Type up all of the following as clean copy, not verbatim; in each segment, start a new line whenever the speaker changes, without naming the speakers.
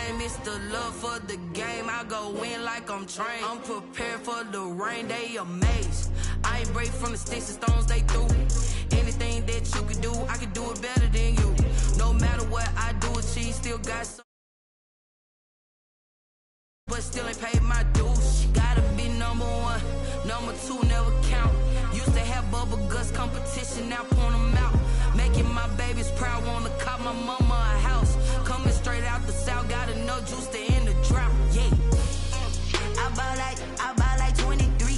name is the love for the game. I go in like I'm trained. I'm prepared for the rain, they amazed. I ain't break from the sticks and stones they threw. Anything that you can do, I can do it better than you. No matter what I do, achieve, still got some. But still ain't paid my dues. Gotta be number one, number two never count. Used to have bubble guts competition, now point them out. Making my babies proud, wanna cop my mama a house. Coming straight out the south, got enough juice to end the drought. Yeah, I buy like 23.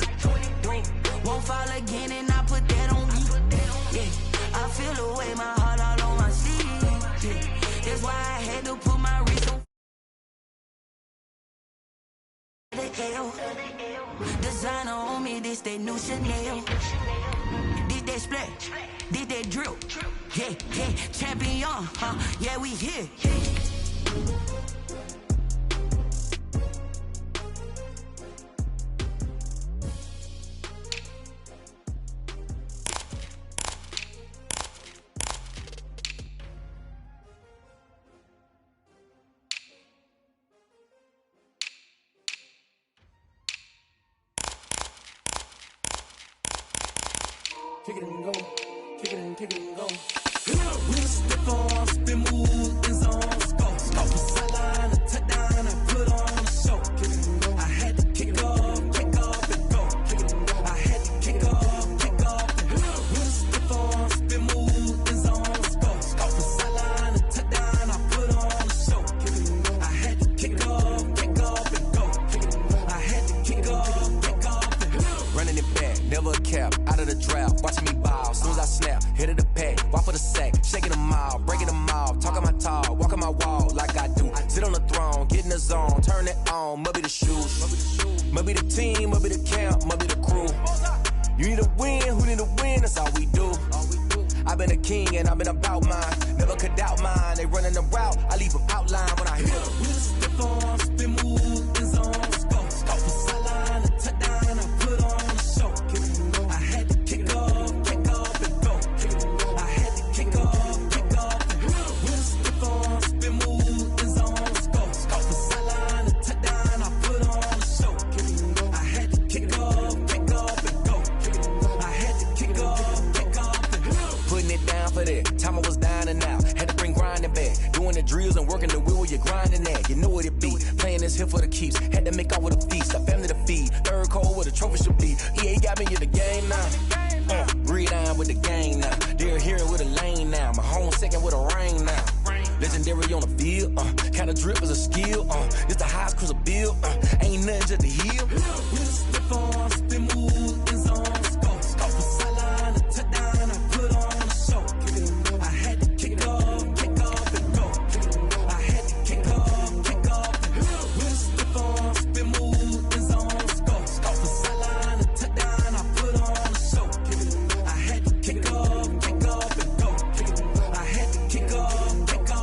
Won't fall again, and I put that on me. Yeah, I feel the way, my heart all on my sleeve. Yeah, that's why I had to put my wrist on. Designer on me, this that new Chanel. Did that splash, did that drill. Yeah, yeah, champion, yeah, we here.
Kick it and go, kick it and go. We'll stiff on, spin, move, in zone, scope. Scope the sideline, a touchdown, I put on a show. Kick it and go. I had to kick off and go. Kick it and go. I had to kick off and go. We'll stiff on, spin, move, in zone, scope. Scope the sideline, a touchdown, I put on a show. Kick it and go. I had to kick off and go. Kick it and go. I had to kick off and go.
Running it back, never a cap, out of the draft, watching me ball, soon as I snap, hit of the pack, walk for the sack, shaking them all, breaking them all, talking my talk, walking my wall like I do, sit on the throne, get in the zone, turn it on, must be the shoes, must be the team, must be the camp, must be the crew, you need a win, who need a win, that's all we do, I've been a king and I've been about mine, never could doubt mine, they running the route, I leave them outline when I hit them.
We'll step on, spin, move, in zone, scope, scope the sideline, a touchdown, I put on a show. Kick it and go. I had to kick off and go. Kick it and go. I had to kick off and go. We'll step on, spin, move, in zone, scope, scope the sideline, a touchdown, I put on a show. Kick it and go. I had to kick off and go. Kick it and go. I had to kick off and go.
Putting it down for that, time I was down and out, had to bring grinding back, doing the drills and working the wheel where you're grinding at, you know what it be, playing this here for the keeps, had to make off with a feast, a family to feed, third cold where the trophy should be, EA got me in the game now, breathe down with the game now, they're here with a lane now, my home second with a rain now, legendary on the field, kinda drip is a skill, it's the highest cruiser bill, ain't nothing just to heal.
We'll step on, spin, move, in zone, scope, scope the sideline, a touchdown, I put on a show. Kick it and go. I had to kick off and go. Kick it and go. I had to kick off and go. We'll step on, spin, move, in zone, scope, scope the sideline, a touchdown, I put on a show. Kick it and go. I had to kick off and go. Kick it and go. I had to kick off and go.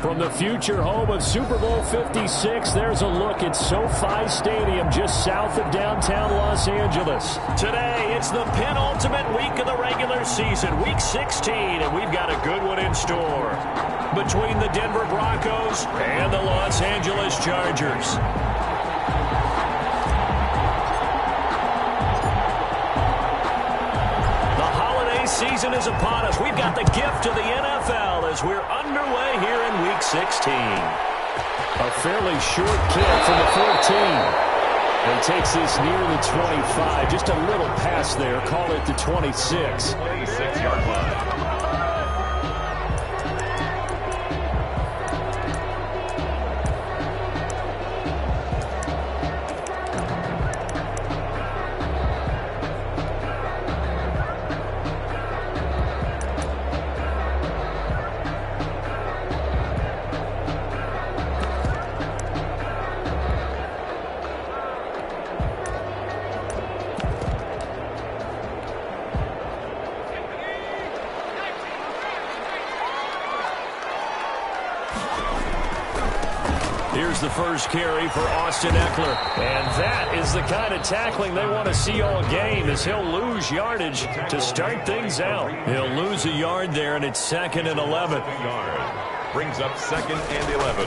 From the future home of Super Bowl 56, there's a look at SoFi Stadium just south of downtown Los Angeles. Today, it's the penultimate week of the regular season, week 16, and we've got a good one in store between the Denver Broncos and the Los Angeles Chargers. Season is upon us. We've got the gift of the NFL as we're underway here in Week 16. A fairly short kick from the 14. And takes this near the 25. Just a little pass there. Call it the 26. 26-yard line. Here's the first carry for Austin Eckler. And that is the kind of tackling they want to see all game, as he'll lose yardage to start things out. He'll lose a yard there, and it's 2nd and 11.
Brings up 2nd and 11.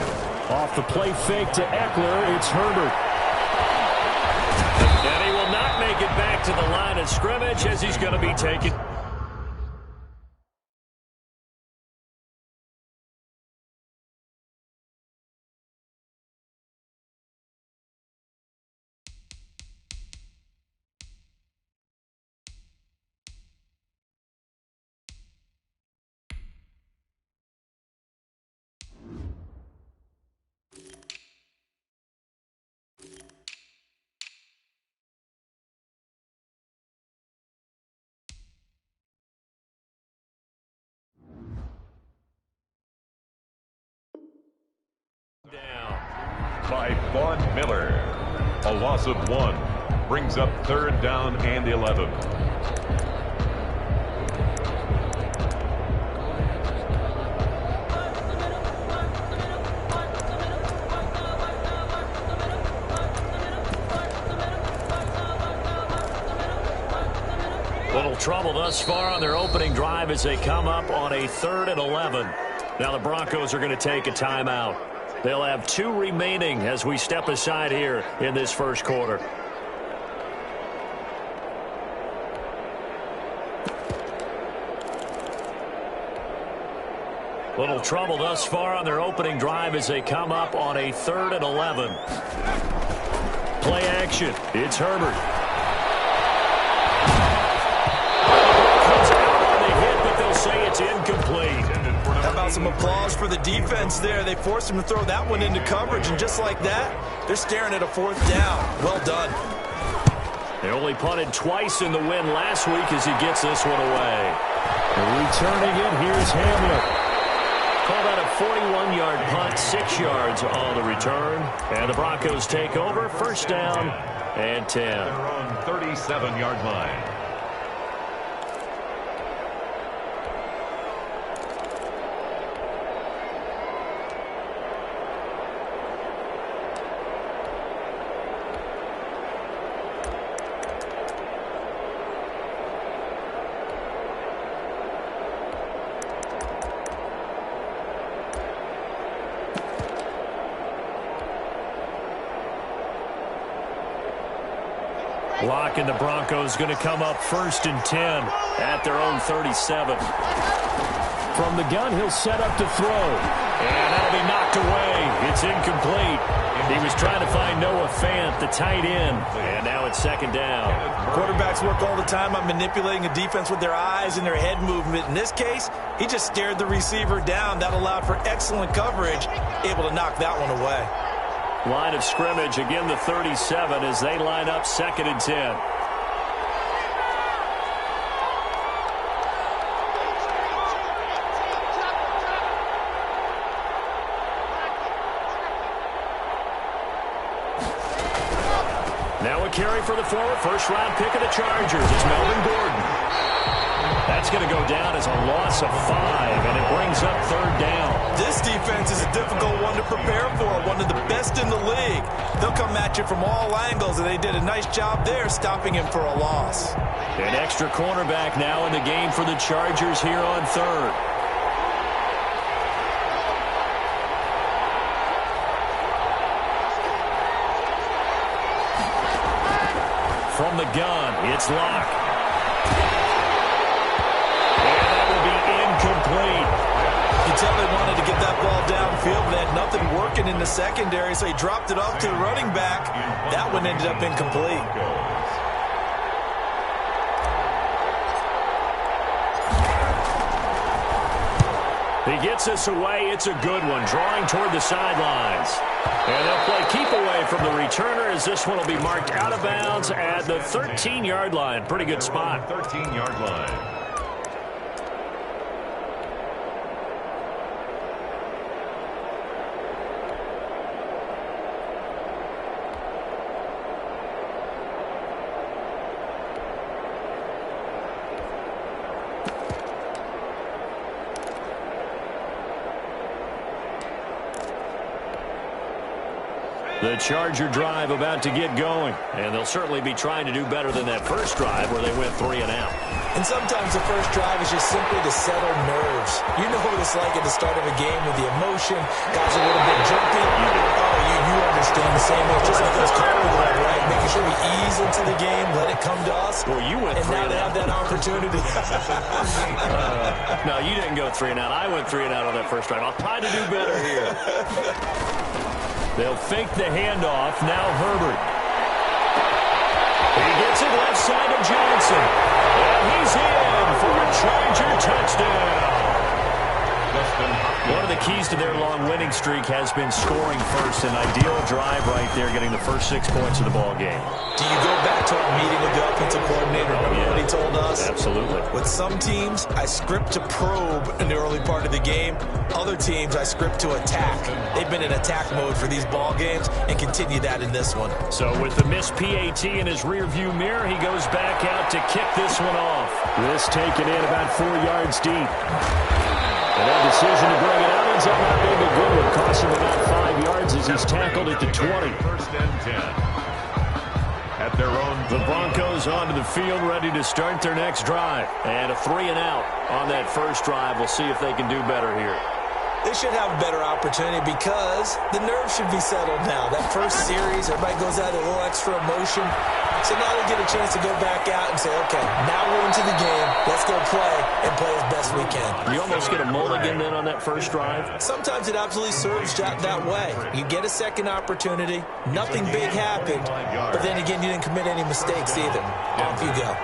Off the play fake to Eckler, it's Herbert. And he will not make it back to the line of scrimmage, as he's going to be taken.
Down by Vaughn Miller. A loss of 1 brings up 3rd down and 11.
Little trouble thus far on their opening drive as they come up on a 3rd and 11. Now the Broncos are going to take a timeout. They'll have 2 remaining as we step aside here in this first quarter. Little trouble thus far on their opening drive as they come up on a 3rd and 11. Play action. It's Herbert. Comes out on the hit, but they'll say it's incomplete.
How about some applause for the defense there? They forced him to throw that one into coverage, and just like that, they're staring at a 4th down. Well done.
They only punted twice in the win last week as he gets this one away. And returning it, here's Hamlet. Call that a 41-yard punt, 6 yards on the return. And the Broncos take over, 1st down and 10.
They're on 37-yard line.
Lock and the Broncos going to come up 1st and 10 at their own 37. From the gun, he'll set up to throw. And that'll be knocked away. It's incomplete. He was trying to find Noah Fant, the tight end. And now it's 2nd down.
Quarterbacks work all the time on manipulating a defense with their eyes and their head movement. In this case, he just stared the receiver down. That allowed for excellent coverage, able to knock that one away.
Line of scrimmage, again the 37 as they line up 2nd and 10. Now a carry for the forward, 1st-round pick of the Chargers. It's Melvin Gordon. That's going to go down as a loss of 5, and it brings up 3rd down.
This defense is a difficult one to prepare for, one of the best in the league. They'll come at you from all angles, and they did a nice job there stopping him for a loss.
An extra cornerback now in the game for the Chargers here on 3rd. From the gun, it's Locke. And that will be incomplete.
You can tell they wanted to get that ball downfield. They had nothing working in the secondary, so he dropped it off to the running back. That one ended up incomplete.
He gets us away. It's a good one, drawing toward the sidelines. And they'll play keep away from the returner as this one will be marked out of bounds at the 13-yard line. Pretty good spot.
13-yard line.
The Charger drive about to get going. And they'll certainly be trying to do better than that first drive where they went 3 and out.
And sometimes the first drive is just simply to settle nerves. You know what it's like at the start of a game with the emotion. Guys are a little bit jumpy. You understand the same way. Just like those car going, right? Making sure we ease into the game, let it come to us.
Well, you went 3 and out.
And now they have that opportunity.
No, you didn't go 3 and out. I went 3 and out on that first drive. I'll try to do better here. They'll fake the handoff. Now Herbert. He gets it left side of Johnson. And he's in for a Charger touchdown. One of the keys to their long winning streak has been scoring first. An ideal drive right there, getting the first 6 points of the ball game.
Do you go back to our meeting with the offensive coordinator? Remember what he told us?
Absolutely.
With some teams, I script to probe in the early part of the game. Other teams, I script to attack. They've been in attack mode for these ball games and continue that in this one.
So with the missed PAT in his rearview mirror, he goes back out to kick this one off. This taken in about 4 yards deep. And that decision to bring it out ends up not being a good one. Costs him about 5 yards as he's tackled at the 20.
First and 10. At their own.
The Broncos onto the field, ready to start their next drive. And a 3 and out on that first drive. We'll see if they can do better here.
They should have a better opportunity because the nerves should be settled now. That first series, everybody goes out a little extra emotion. So now they get a chance to go back out and say, okay, now we're into the game. Let's go play and play as best we can.
You almost get a mulligan then on that first drive?
Sometimes it absolutely serves that way. You get a second opportunity. Nothing big happened. But then again, you didn't commit any mistakes either. Off you go.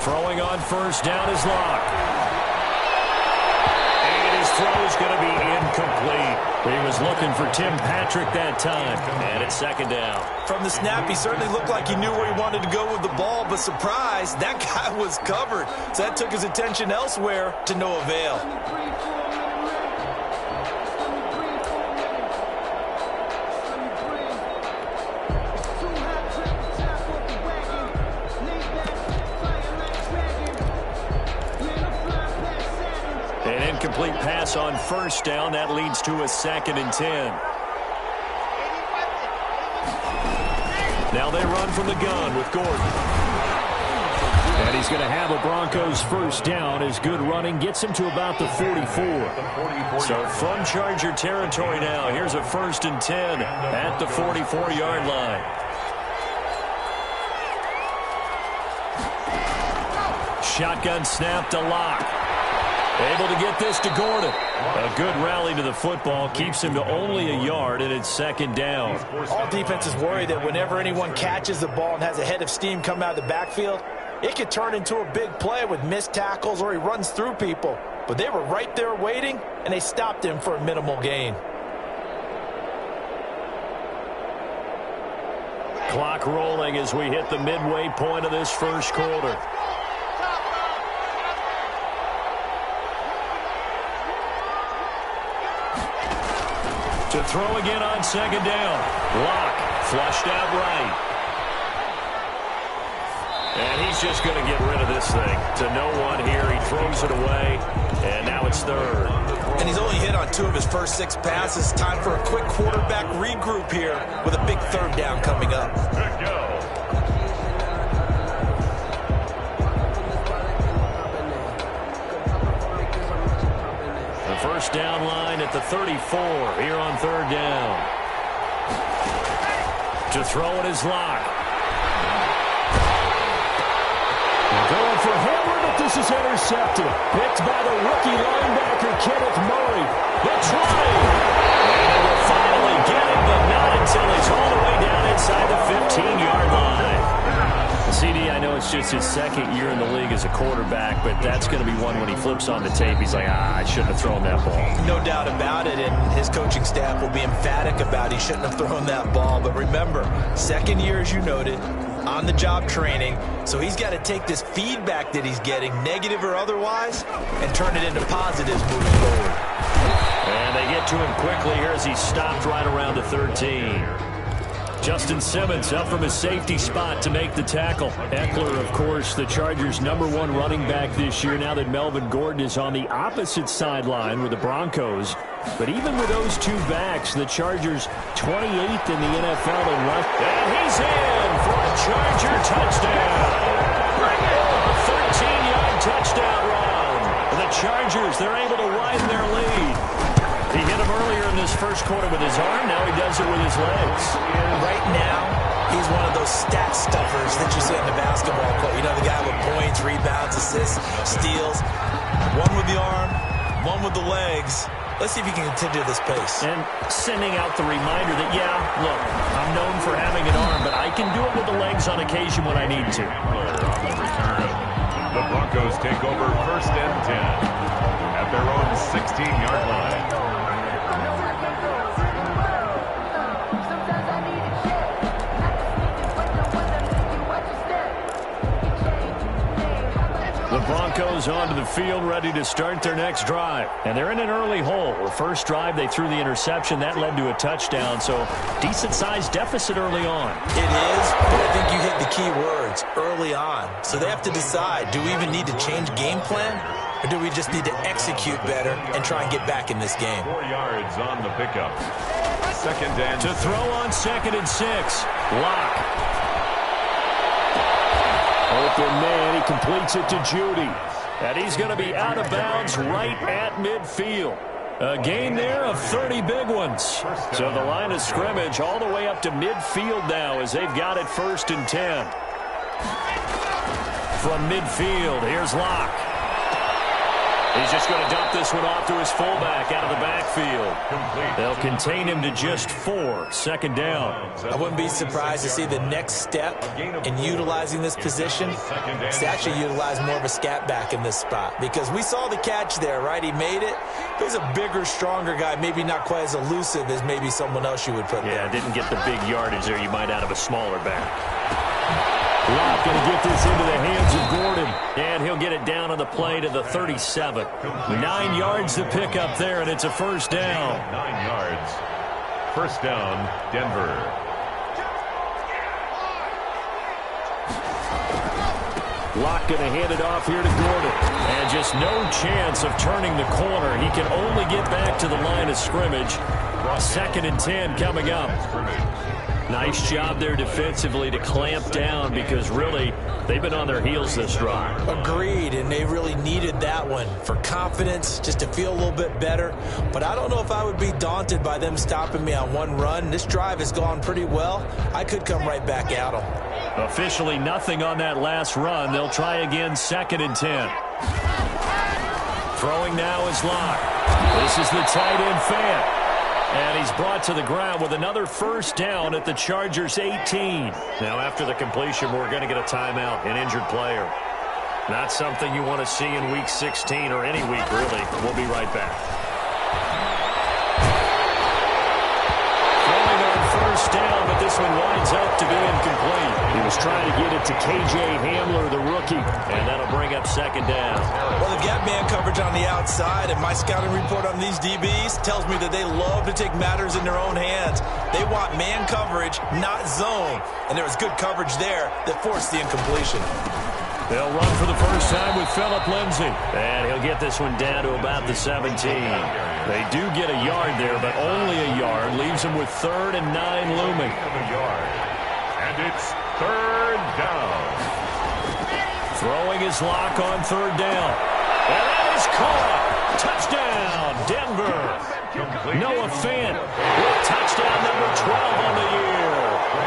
Throwing on first down is Locke. And his throw is going to be incomplete. He was looking for Tim Patrick that time. And it's second down.
From the snap, he certainly looked like he knew where he wanted to go with the ball, but surprise, that guy was covered. So that took his attention elsewhere to no avail.
Incomplete pass on first down. That leads to a 2nd and 10. Now they run from the gun with Gordon. And he's going to have a Broncos first down as good running gets him to about the 44. So from Charger territory now, here's a 1st and 10 at the 44-yard line. Shotgun snap to Locke. Able to get this to Gordon. A good rally to the football keeps him to only a yard, and it's 2nd down.
All defenses worry that whenever anyone catches the ball and has a head of steam come out of the backfield, it could turn into a big play with missed tackles or he runs through people. But they were right there waiting, and they stopped him for a minimal gain.
Clock rolling as we hit the midway point of this first quarter. To throw again on 2nd down. Locke flushed out right. And he's just going to get rid of this thing. To no one here. He throws it away. And now it's 3rd.
And he's only hit on 2 of his first 6 passes. Time for a quick quarterback regroup here with a big 3rd down coming up.
Good go.
First down line at the 34 here on 3rd down. To throw it is Locke. Going for Hamler, but this is intercepted. Picked by the rookie linebacker, Kenneth Murray. The try. And they will finally get him, but not until he's all the way down inside the 15-yard line. CD, I know it's just his 2nd year in the league as a quarterback, but that's going to be one when he flips on the tape. He's like, I shouldn't have thrown that ball.
No doubt about it, and his coaching staff will be emphatic about he shouldn't have thrown that ball. But remember, 2nd year, as you noted, on-the-job training, so he's got to take this feedback that he's getting, negative or otherwise, and turn it into positives moving forward.
And they get to him quickly here as he's stopped right around the 13. Justin Simmons up from his safety spot to make the tackle. Eckler, of course, the Chargers' #1 running back this year, now that Melvin Gordon is on the opposite sideline with the Broncos. But even with those two backs, the Chargers 28th in the NFL in rush. And he's in for a Charger touchdown. Bring it! A 13-yard touchdown run. The Chargers, they're able to widen their lead. He hit him earlier in this first quarter with his arm. Now he does it with his legs.
Right now, he's one of those stat stuffers that you see in the basketball court. You know, the guy with points, rebounds, assists, steals. One with the arm, one with the legs. Let's see if he can continue this pace.
And sending out the reminder that, yeah, look, I'm known for having an arm, but I can do it with the legs on occasion when I need to.
On the return, the Broncos take over 1st and 10 at their own 16-yard line.
The Broncos onto the field, ready to start their next drive. And they're in an early hole. The first drive, they threw the interception. That led to a touchdown, so decent-sized deficit early on.
It is, but I think you hit the key words, early on. So they have to decide, do we even need to change game plan, or do we just need to execute better and try and get back in this game?
4 yards on the pickup. 2nd and
to throw on 2nd and 6. Lock. Open man, he completes it to Judy. And he's going to be out of bounds right at midfield. A gain there of 30 big ones. So the line of scrimmage all the way up to midfield now as they've got it 1st and 10. From midfield, here's Locke. He's just going to dump this one off to his fullback out of the backfield. They'll contain him to just 4. 2nd down.
I wouldn't be surprised to see the next step in utilizing this position is to actually utilize more of a scat back in this spot. Because we saw the catch there, right? He made it. There's a bigger, stronger guy, maybe not quite as elusive as maybe someone else you would put there.
Yeah, didn't get the big yardage there you might out of a smaller back. Locke going to get this into the hands of Gordon. And he'll get it down on the play to the 37. 9 yards to pick up there, and it's a 1st down.
9 yards. 1st down, Denver.
Locke going to hand it off here to Gordon. And just no chance of turning the corner. He can only get back to the line of scrimmage. 2nd and 10 coming up. Nice job there defensively to clamp down because really they've been on their heels this drive.
Agreed, and they really needed that one for confidence, just to feel a little bit better. But I don't know if I would be daunted by them stopping me on one run. This drive has gone pretty well. I could come right back at them.
Officially nothing on that last run. They'll try again 2nd and 10. Throwing now is Locke. This is the tight end Fant. And he's brought to the ground with another 1st down at the Chargers' 18. Now, after the completion, we're going to get a timeout, an injured player. Not something you want to see in Week 16 or any week, really. We'll be right back. Throwing on 1st down, but this one winds up to be incomplete. He was trying to get it to K.J. Hamler, the rookie, and that'll bring up 2nd down.
Well, they've got man coverage on the outside, and my scouting report on these DBs tells me that they love to take matters in their own hands. They want man coverage, not zone. And there was good coverage there that forced the incompletion.
They'll run for the first time with Phillip Lindsay. And he'll get this one down to about the 17. They do get a yard there, but only a yard. Leaves them with 3rd and 9 looming.
And it's 3rd down.
Throwing his Locke on 3rd down. And that is caught. Touchdown, Denver. Noah Fant with touchdown number 12 on the year.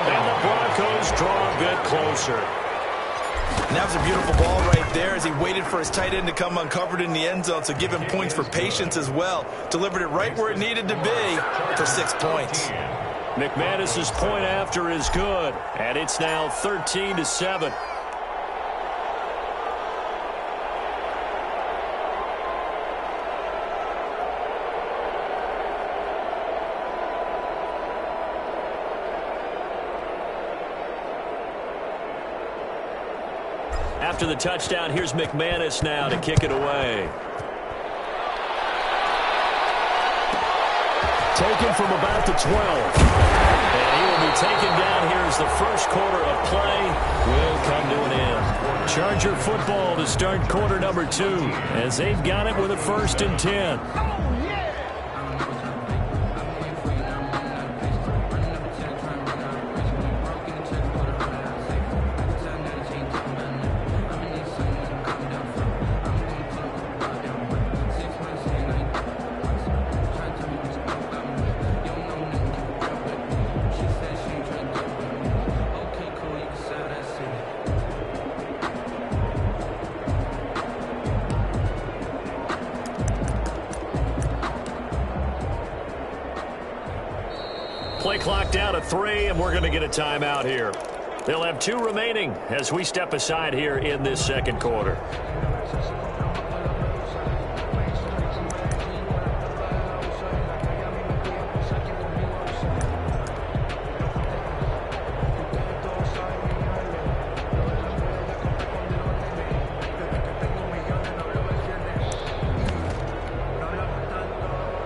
And the Broncos draw a bit closer.
And that was a beautiful ball right there as he waited for his tight end to come uncovered in the end zone, so give him points for patience as well. Delivered it right where it needed to be for 6 points.
McManus's point after is good, and it's now 13-7. After the touchdown, here's McManus now to kick it away. Taken from about the 12. And he will be taken down Charger football to start quarter number 2 as they've got it with a 1st and 10. Play clock down to 3, and we're going to get a timeout here. They'll have 2 remaining as we step aside here in this second quarter.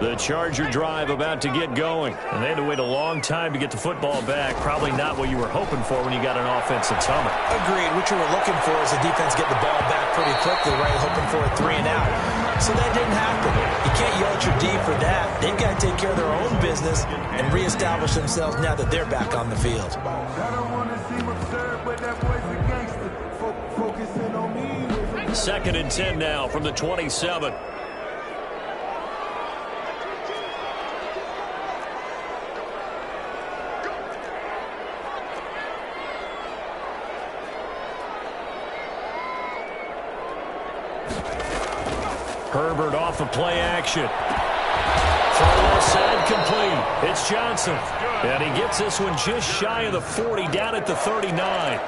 The Charger drive about to get going. And they had to wait a long time to get the football back. Probably not what you were hoping for when you got an offensive summer.
Agreed. What you were looking for is the defense get the ball back pretty quickly, right? Hoping for a 3 and out. So that didn't happen. You can't yell at your D for that. They've got to take care of their own business and reestablish themselves now that they're back on the field.
Second and 10 now from the 27. Herbert off of play action. Far left side complete. It's Johnson. And he gets this one just shy of the 40, down at the 39.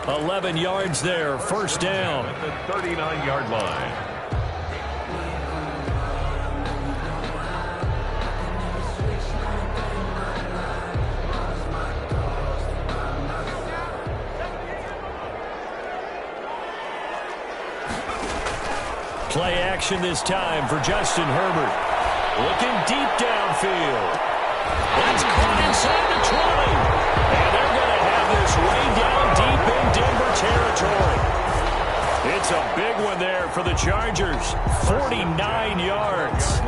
11 yards there, 1st down.
At the 39-yard line.
Play action this time for Justin Herbert. Looking deep downfield. That's caught inside the 20. And they're going to have this way down deep in Denver territory. It's a big one there for the Chargers. 49 yards.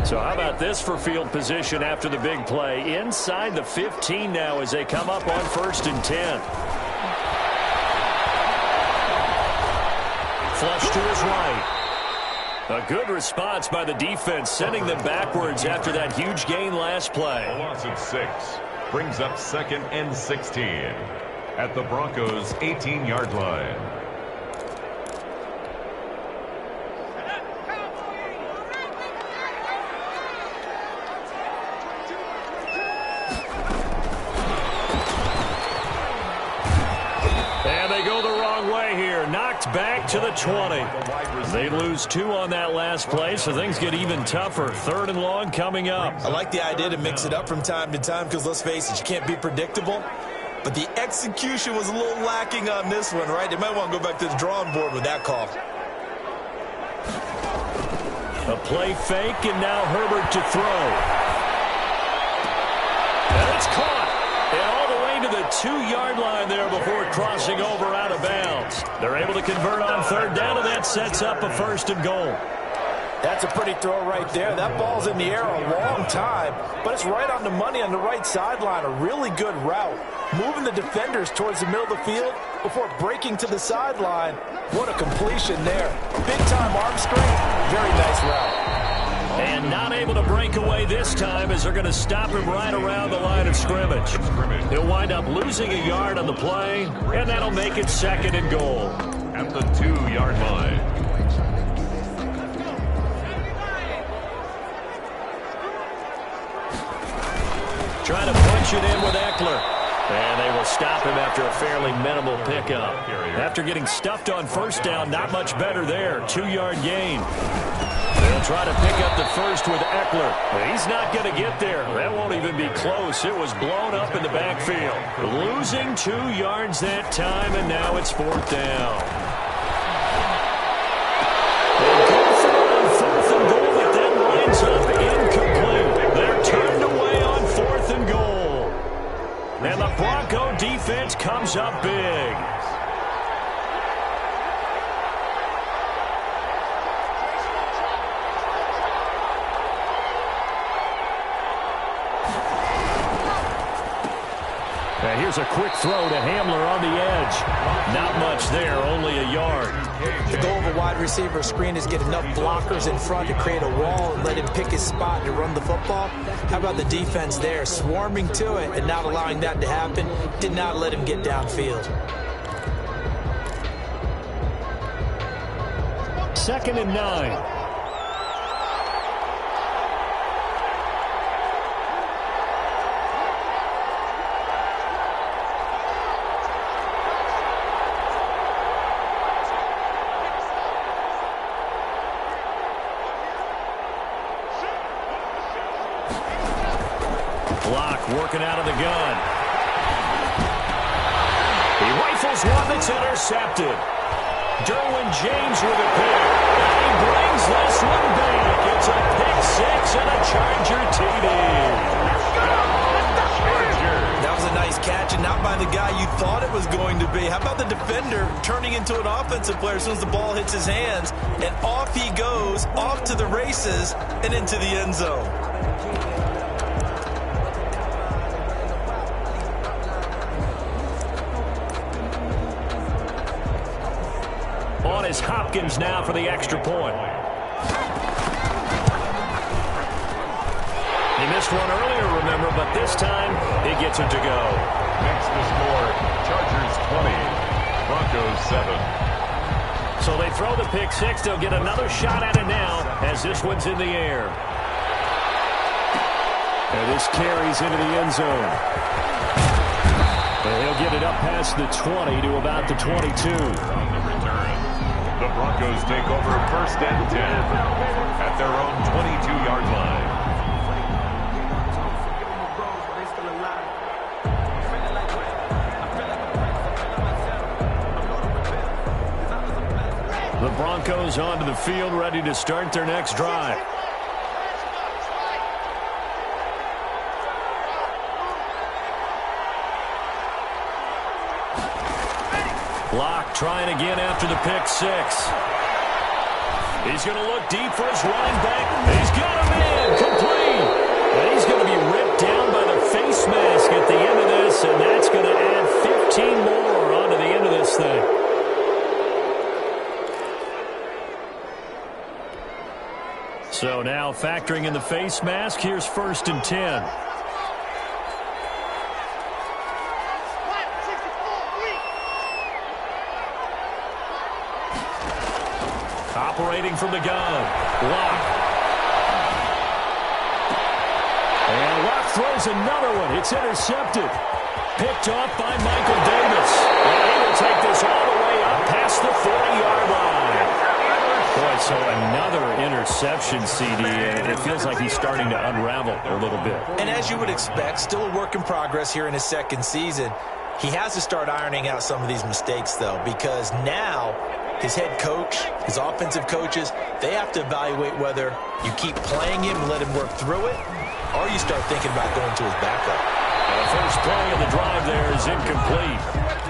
So how about this for field position after the big play? Inside the 15 now as they come up on 1st and 10. Flush to his right. A good response by the defense, sending them backwards after that huge gain last play.
A loss of 6 brings up 2nd and 16 at the Broncos' 18-yard line.
Back to the 20. They lose 2 on that last play, so things get even tougher. 3rd and long coming up.
I like the idea to mix it up from time to time because, let's face it, you can't be predictable. But the execution was a little lacking on this one, right? They might want to go back to the drawing board with that call.
A play fake, and now Herbert to throw. And it's caught. And all the way to the 2-yard line there before crossing over out of bounds. They're able to convert on 3rd down, and that sets up a 1st and goal.
That's a pretty throw right there. That ball's in the air a long time, but it's right on the money on the right sideline. A really good route. Moving the defenders towards the middle of the field before breaking to the sideline. What a completion there. Big-time arm strength. Very nice route.
And not able to break away this time as they're going to stop him right around the line of scrimmage. He'll wind up losing a yard on the play, and that'll make it 2nd and goal.
At the 2-yard line.
Trying to punch it in with Eckler. And they will stop him after a fairly minimal pickup. After getting stuffed on 1st down, not much better there. 2-yard gain. They'll try to pick up the 1st with Eckler. He's not going to get there. That won't even be close. It was blown up in the backfield. Losing 2 yards that time, and now it's 4th down. And the Bronco defense comes up big. And here's a quick throw to Hamler on the edge. Not much there, only a yard.
The goal of a wide receiver screen is get enough blockers in front to create a wall and let him pick his spot to run the football. How about the defense there, swarming to it and not allowing that to happen? Did not let him get downfield.
2nd and 9. Working out of the gun. He rifles one that's intercepted. Derwin James with a pick. And he brings this one back. It's a pick six and a Charger TD.
That was a nice catch, and not by the guy you thought it was going to be. How about the defender turning into an offensive player as soon as the ball hits his hands, and off he goes, off to the races, and into the end zone.
Is Hopkins now for the extra point. He missed one earlier, remember, but this time he gets it to go.
Next to score, Chargers 20, Broncos 7.
So they throw the pick six. They'll get another shot at it now as this one's in the air. And this carries into the end zone. And he'll get it up past the 20 to about the 22.
On the return, the Broncos take over 1st and 10 at their own 22-yard line.
The Broncos onto the field, ready to start their next drive. Locke trying again after the pick six. He's going to look deep for his running back. He's got a man complete. And he's going to be ripped down by the face mask at the end of this, and that's going to add 15 more onto the end of this thing. So now factoring in the face mask, here's 1st and 10. Operating from the gun. Locke. And Locke throws another one. It's intercepted. Picked off by Michael Davis. And he will take this all the way up past the 40-yard line. Boy, so another interception, CD. And it feels like he's starting to unravel a little bit.
And as you would expect, still a work in progress here in his 2nd season. He has to start ironing out some of these mistakes, though, because now his head coach, his offensive coaches, they have to evaluate whether you keep playing him and let him work through it, or you start thinking about going to his backup.
The first play of the drive there is incomplete.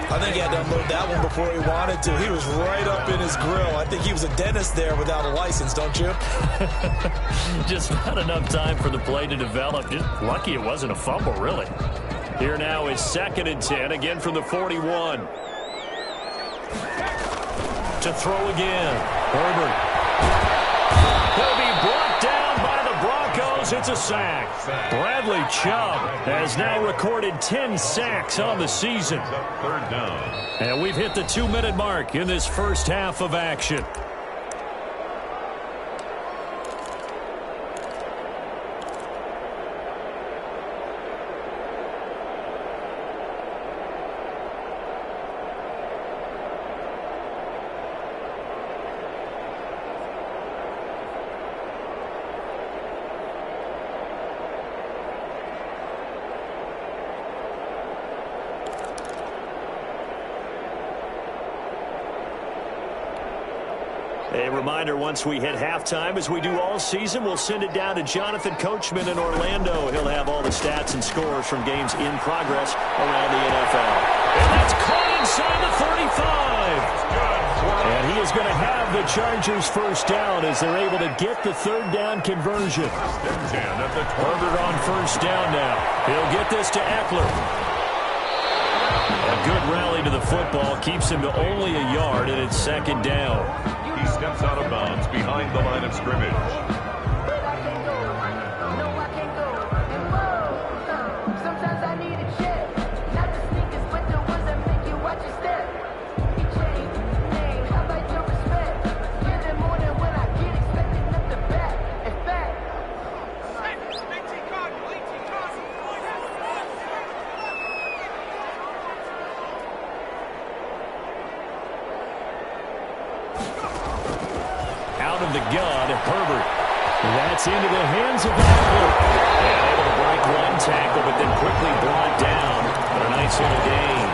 I think he had to unload that one before he wanted to. He was right up in his grill. I think he was a dentist there without a license, don't you?
Just not enough time for the play to develop. Just lucky it wasn't a fumble, really. Here now is 2nd and 10, again from the 41. To throw again. Herbert. He'll be brought down by the Broncos. It's a sack. Bradley Chubb has now recorded 10 sacks on the season.
3rd down.
And we've hit the 2-minute mark in this first half of action. A reminder, once we hit halftime, as we do all season, we'll send it down to Jonathan Coachman in Orlando. He'll have all the stats and scores from games in progress around the NFL. And that's caught inside the 35. And he is going to have the Chargers first down as they're able to get the third down conversion. Herbert on first down now. He'll get this to Eckler. A good rally to the football keeps him to only a yard, and it's second down.
He steps out of bounds behind the line of scrimmage.
The gun, Herbert. That's into the hands of Eckler. And able to break one tackle, but then quickly brought down. But a nice little gain.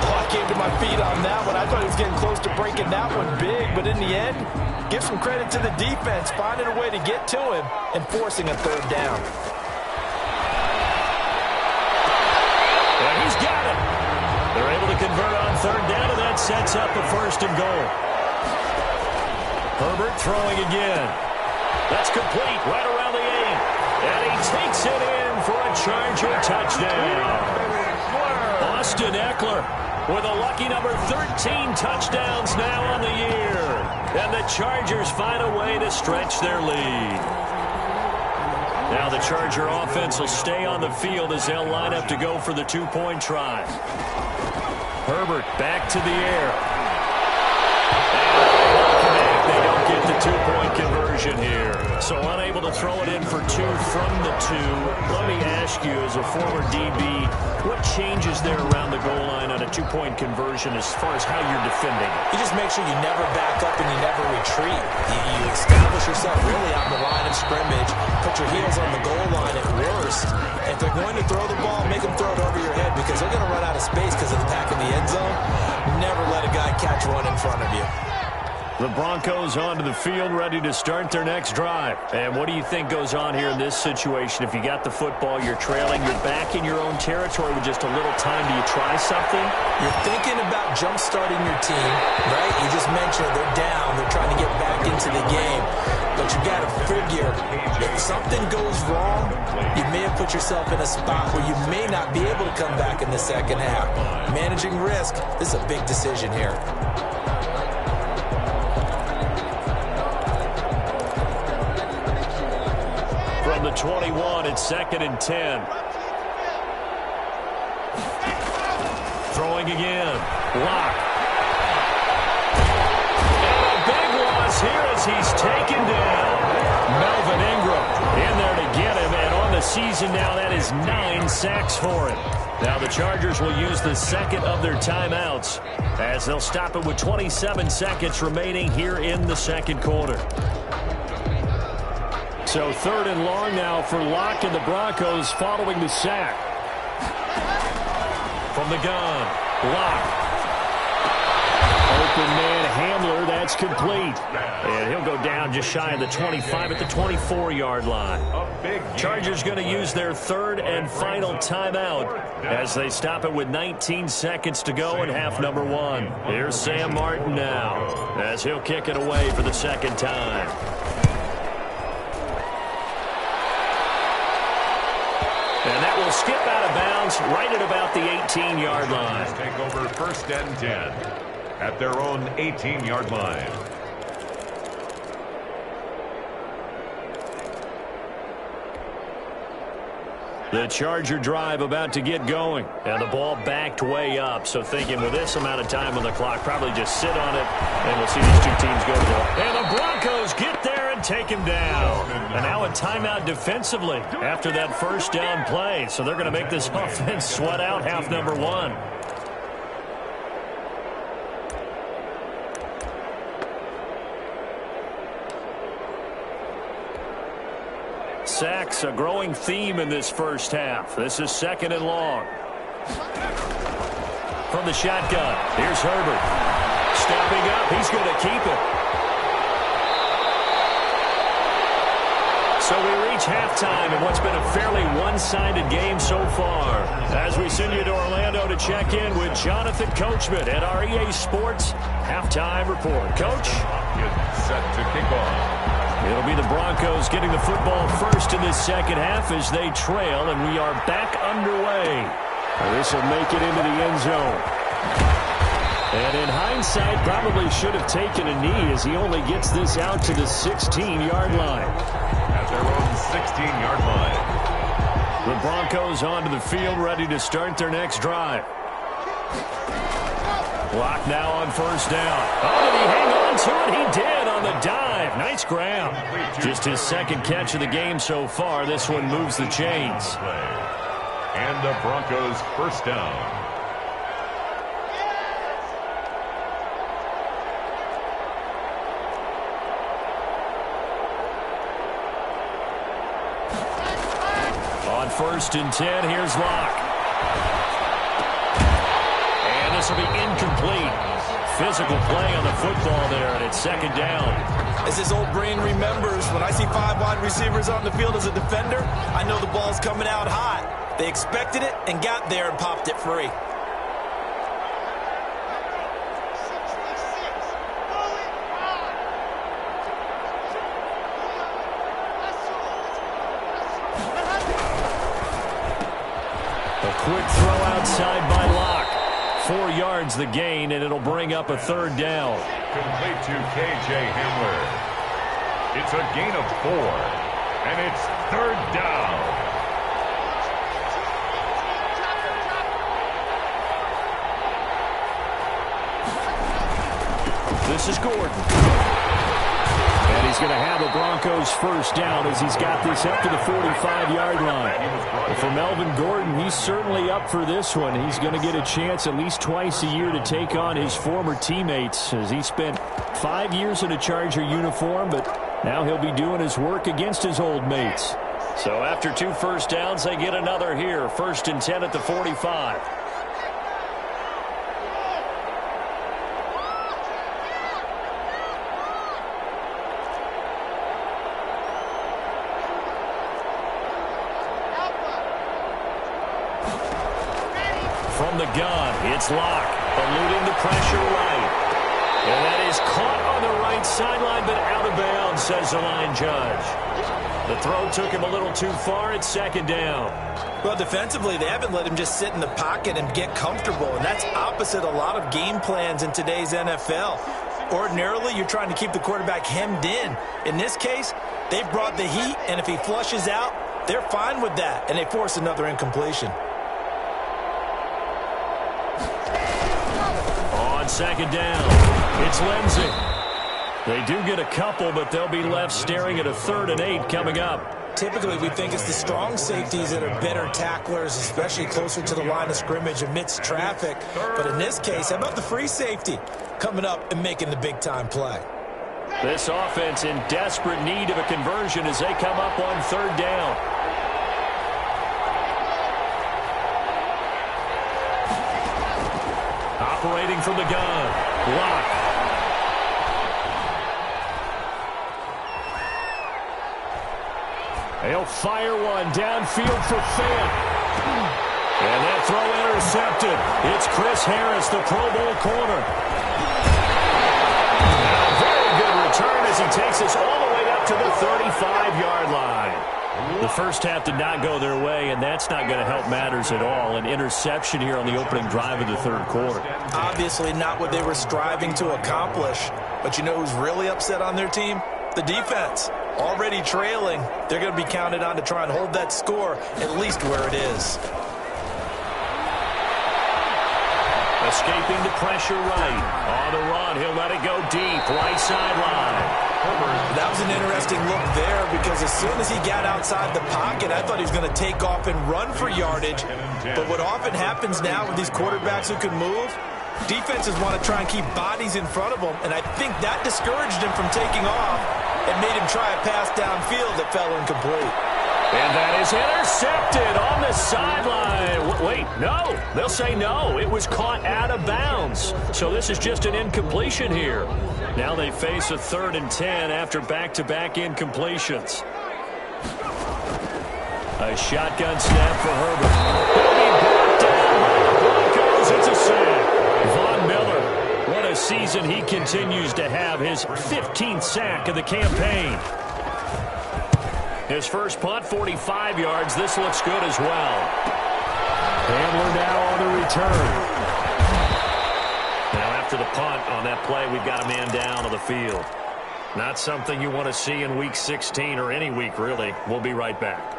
Oh, I came to my feet on that one. I thought he was getting close to breaking that one big, but in the end, give some credit to the defense, finding a way to get to him and forcing a third down.
And he's got it. They're able to convert on third down, and that sets up a first and goal. Herbert throwing again. That's complete right around the 8. And he takes it in for a Charger touchdown. Austin Eckler with a lucky number 13 touchdowns now on the year. And the Chargers find a way to stretch their lead. Now the Charger offense will stay on the field as they'll line up to go for the two-point try. Herbert back to the air. They don't get the two-point conversion here. So unable to throw it in for two from the 2. Let me ask you, as a former DB, what changes there around the goal line on a two-point conversion as far as how you're defending?
You just make sure you never back up and you never retreat. You establish yourself really on the line of scrimmage, put your heels on the goal line at worst. If they're going to throw the ball, make them throw it over your head because they're going to run out of space because of the pack in the end zone. Never let a guy catch one in front of you.
The Broncos onto the field, ready to start their next drive. And what do you think goes on here in this situation? If you got the football, you're trailing, you're back in your own territory with just a little time. Do you try something?
You're thinking about jump-starting your team, right? You just mentioned they're down. They're trying to get back into the game. But you got to figure, if something goes wrong, you may have put yourself in a spot where you may not be able to come back in the second half. Managing risk, this is a big decision here.
From the 21, it's 2nd and 10. Throwing again. Lock. And a big loss here as he's taken down. Melvin Ingram in there to get him. And on the season now, that is 9 sacks for him. Now the Chargers will use the second of their timeouts as they'll stop it with 27 seconds remaining here in the second quarter. So 3rd and long now for Locke and the Broncos following the sack. From the gun, Locke. Open man handler, that's complete. And he'll go down just shy of the 25 at the 24-yard line. Chargers going to use their 3rd and final timeout as they stop it with 19 seconds to go in half number 1. Here's Sam Martin now as he'll kick it away for the second time. And that will skip out of bounds right at about the 18-yard line.
Take over 1st and 10 at their own 18-yard line.
The Charger drive about to get going. And the ball backed way up. So thinking with this amount of time on the clock, probably just sit on it. And we'll see these two teams go to the... And the Broncos get there and take him down. And now a timeout defensively after that first down play. So they're going to make this offense sweat out half number 1. Sacks, a growing theme in this first half. This is 2nd and long. From the shotgun, here's Herbert. Stepping up, he's going to keep it. So we reach halftime in what's been a fairly one-sided game so far. As we send you to Orlando to check in with Jonathan Coachman at our EA Sports Halftime Report. Coach?
Set to kick off.
It'll be the Broncos getting the football first in this second half as they trail, and we are back underway. This will make it into the end zone. And in hindsight, probably should have taken a knee as he only gets this out to the 16-yard line.
At their own 16-yard line.
The Broncos onto the field, ready to start their next drive. Block now on first down. Oh, did he hang on to it? He did on the dive. Nice grab. Just his second catch of the game so far. This one moves the chains.
And the Broncos first down.
On 1st and 10, here's Locke. And this will be incomplete. Physical play on the football there, and it's second down.
As his old brain remembers, when I see 5 wide receivers on the field as a defender, I know the ball's coming out hot. They expected it and got there and popped it free.
A quick throw outside by Locke. 4 yards the gain, and it'll bring up a third down.
Complete to K.J. Hamler. It's a gain of 4, and it's third down.
This is Gordon. And he's going to have a Broncos first down as he's got this up to the 45-yard line. But for Melvin Gordon, he's certainly up for this one. He's going to get a chance at least twice a year to take on his former teammates as he spent 5 years in a Charger uniform, but now he'll be doing his work against his old mates. So after 2 first downs, they get another here. 1st and 10 at the 45. From the gun, it's Locke, eluding the pressure right. And that is caught on the right sideline, but out of bounds, says the line judge. The throw took him a little too far. It's second down.
Well, defensively, they haven't let him just sit in the pocket and get comfortable, and that's opposite a lot of game plans in today's NFL. Ordinarily, you're trying to keep the quarterback hemmed in. In this case, they brought the heat, and if he flushes out, they're fine with that, and they force another incompletion.
Second down. It's Lindsay. They do get a couple, but they'll be left staring at a 3rd and 8 coming up.
Typically, we think it's the strong safeties that are better tacklers, especially closer to the line of scrimmage amidst traffic. But in this case, how about the free safety coming up and making the big-time play?
This offense in desperate need of a conversion as they come up on 3rd down. Operating from the gun, Locke. They'll fire one downfield for Fant. And that throw intercepted. It's Chris Harris, the Pro Bowl corner. A very good return as he takes us all the way up to the 35-yard line. The first half did not go their way, and that's not going to help matters at all. An interception here on the opening drive of the 3rd quarter.
Obviously not what they were striving to accomplish. But you know who's really upset on their team? The defense. Already trailing. They're going to be counted on to try and hold that score at least where it is.
Escaping the pressure right. On the run, he'll let it go deep. Right sideline.
That was an interesting look there because as soon as he got outside the pocket, I thought he was going to take off and run for yardage. But what often happens now with these quarterbacks who can move, defenses want to try and keep bodies in front of them, and I think that discouraged him from taking off and made him try a pass downfield that fell incomplete.
And that is intercepted on the sideline. Wait, no. They'll say no. It was caught out of bounds. So this is just an incompletion here. Now they face a 3rd and 10 after back-to-back incompletions. A shotgun snap for Herbert. He'll be brought down by the Broncos. It's a sack. Von Miller, what a season he continues to have. His 15th sack of the campaign. His first punt, 45 yards. This looks good as well. Hamler now on the return. Now after the punt on that play, we've got a man down on the field. Not something you want to see in Week 16 or any week, really. We'll be right back.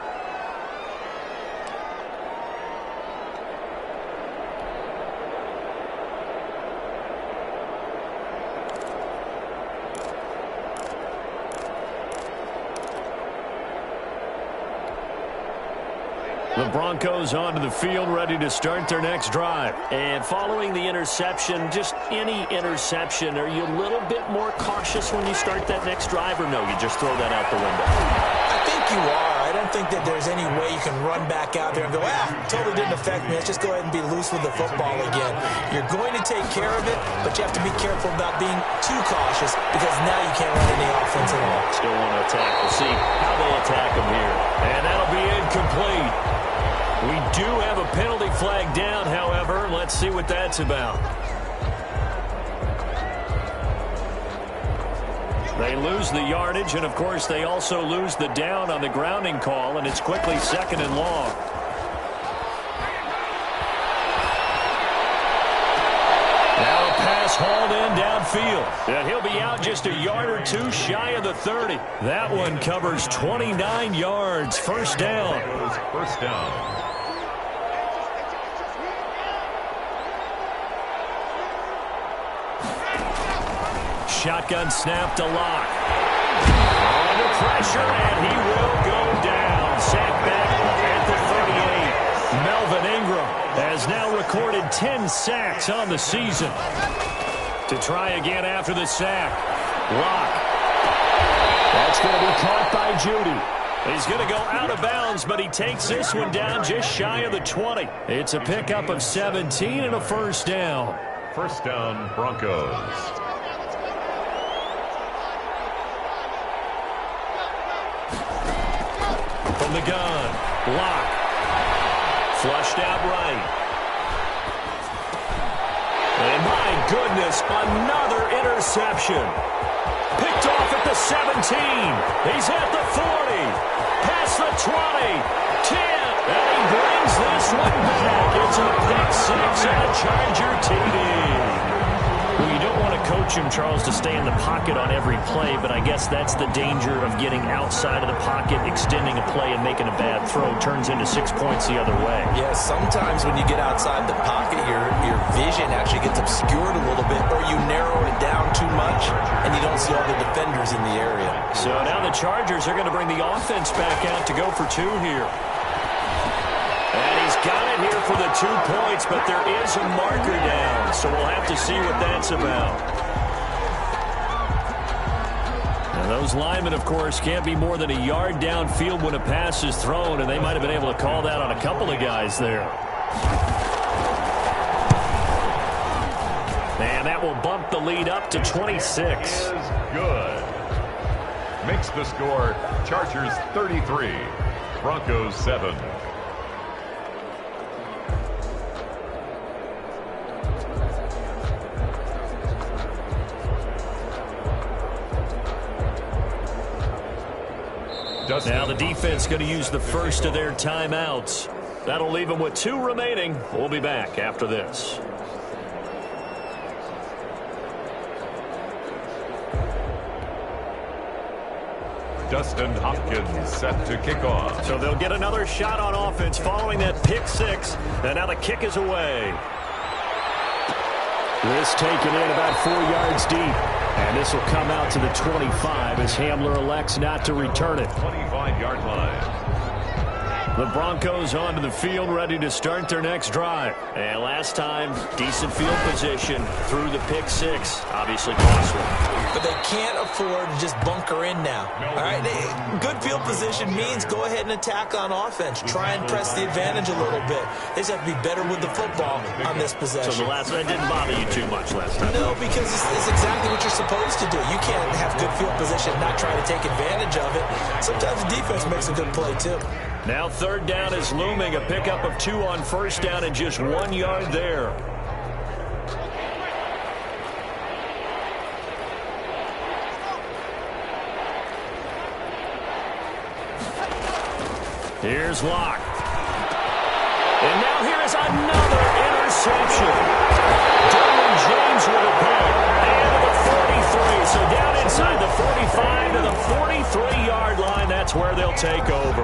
The Broncos onto the field, ready to start their next drive. And following the interception, just any interception, are you a little bit more cautious when you start that next drive, or no, you just throw that out the window?
I think you are. I don't think that there's any way you can run back out there and go, totally didn't affect me. Let's just go ahead and be loose with the football again. You're going to take care of it, but you have to be careful about being too cautious because now you can't run any offense at all.
Still want to attack. We'll see how they attack him here. And that'll be incomplete. We do have a penalty flag down, however. Let's see what that's about. They lose the yardage, and, of course, they also lose the down on the grounding call, and it's quickly 2nd and long. Now a pass hauled in downfield, and he'll be out just a yard or two shy of the 30. That one covers 29 yards. First down.
First down.
Shotgun snap to Locke. Under pressure, and he will go down. Sack back at the 38. Melvin Ingram has now recorded 10 sacks on the season. To try again after the sack. Locke. That's going to be caught by Judy. He's going to go out of bounds, but he takes this one down just shy of the 20. It's a pickup of 17 and a first down.
First down, Broncos.
From the gun, Locke. Flushed out right. And my goodness, another interception. Picked off at the 17. He's at the 40. Past the 20. 10. And he brings this one back. It's a pick six and a Charger TD. Well, you don't want to coach him, Charles, to stay in the pocket on every play, but I guess that's the danger of getting outside of the pocket, extending a play, and making a bad throw. Turns into 6 points the other way.
Yeah, sometimes when you get outside the pocket, your vision actually gets obscured a little bit, or you narrow it down too much, and you don't see all the defenders in the area.
So now the Chargers are going to bring the offense back out to go for 2 here. And he's got it here for the 2 points, but there is a marker down, so we'll have to see what that's about. And those linemen, of course, can't be more than a yard downfield when a pass is thrown, and they might have been able to call that on a couple of guys there. And that will bump the lead up to 26.
Is good. Makes the score Chargers 33, Broncos 7.
Now the defense going to use the first of their timeouts. That'll leave them with 2 remaining. We'll be back after this.
Dustin Hopkins set to kick off.
So they'll get another shot on offense following that pick six. And now the kick is away. This taken in about 4 yards deep. And this will come out to the 25 as Hamler elects not to return it.
25-yard line.
The Broncos onto the field, ready to start their next drive. And last time, decent field position through the pick six. Obviously costly.
But they can't afford to just bunker in now. All right, good field position means go ahead and attack on offense. Try and press the advantage a little bit. They just have to be better with the football on this possession.
So that didn't bother you too much last time?
No, because it's exactly what you're supposed to do. You can't have good field position and not try to take advantage of it. Sometimes the defense makes a good play, too.
Now third down is looming. A pickup of 2 on first down and just 1 yard there. Here's Locke. And now here is another interception. Derwin James with a pick. And to the 43. So down inside the 45 to the 43-yard line. That's where they'll take over.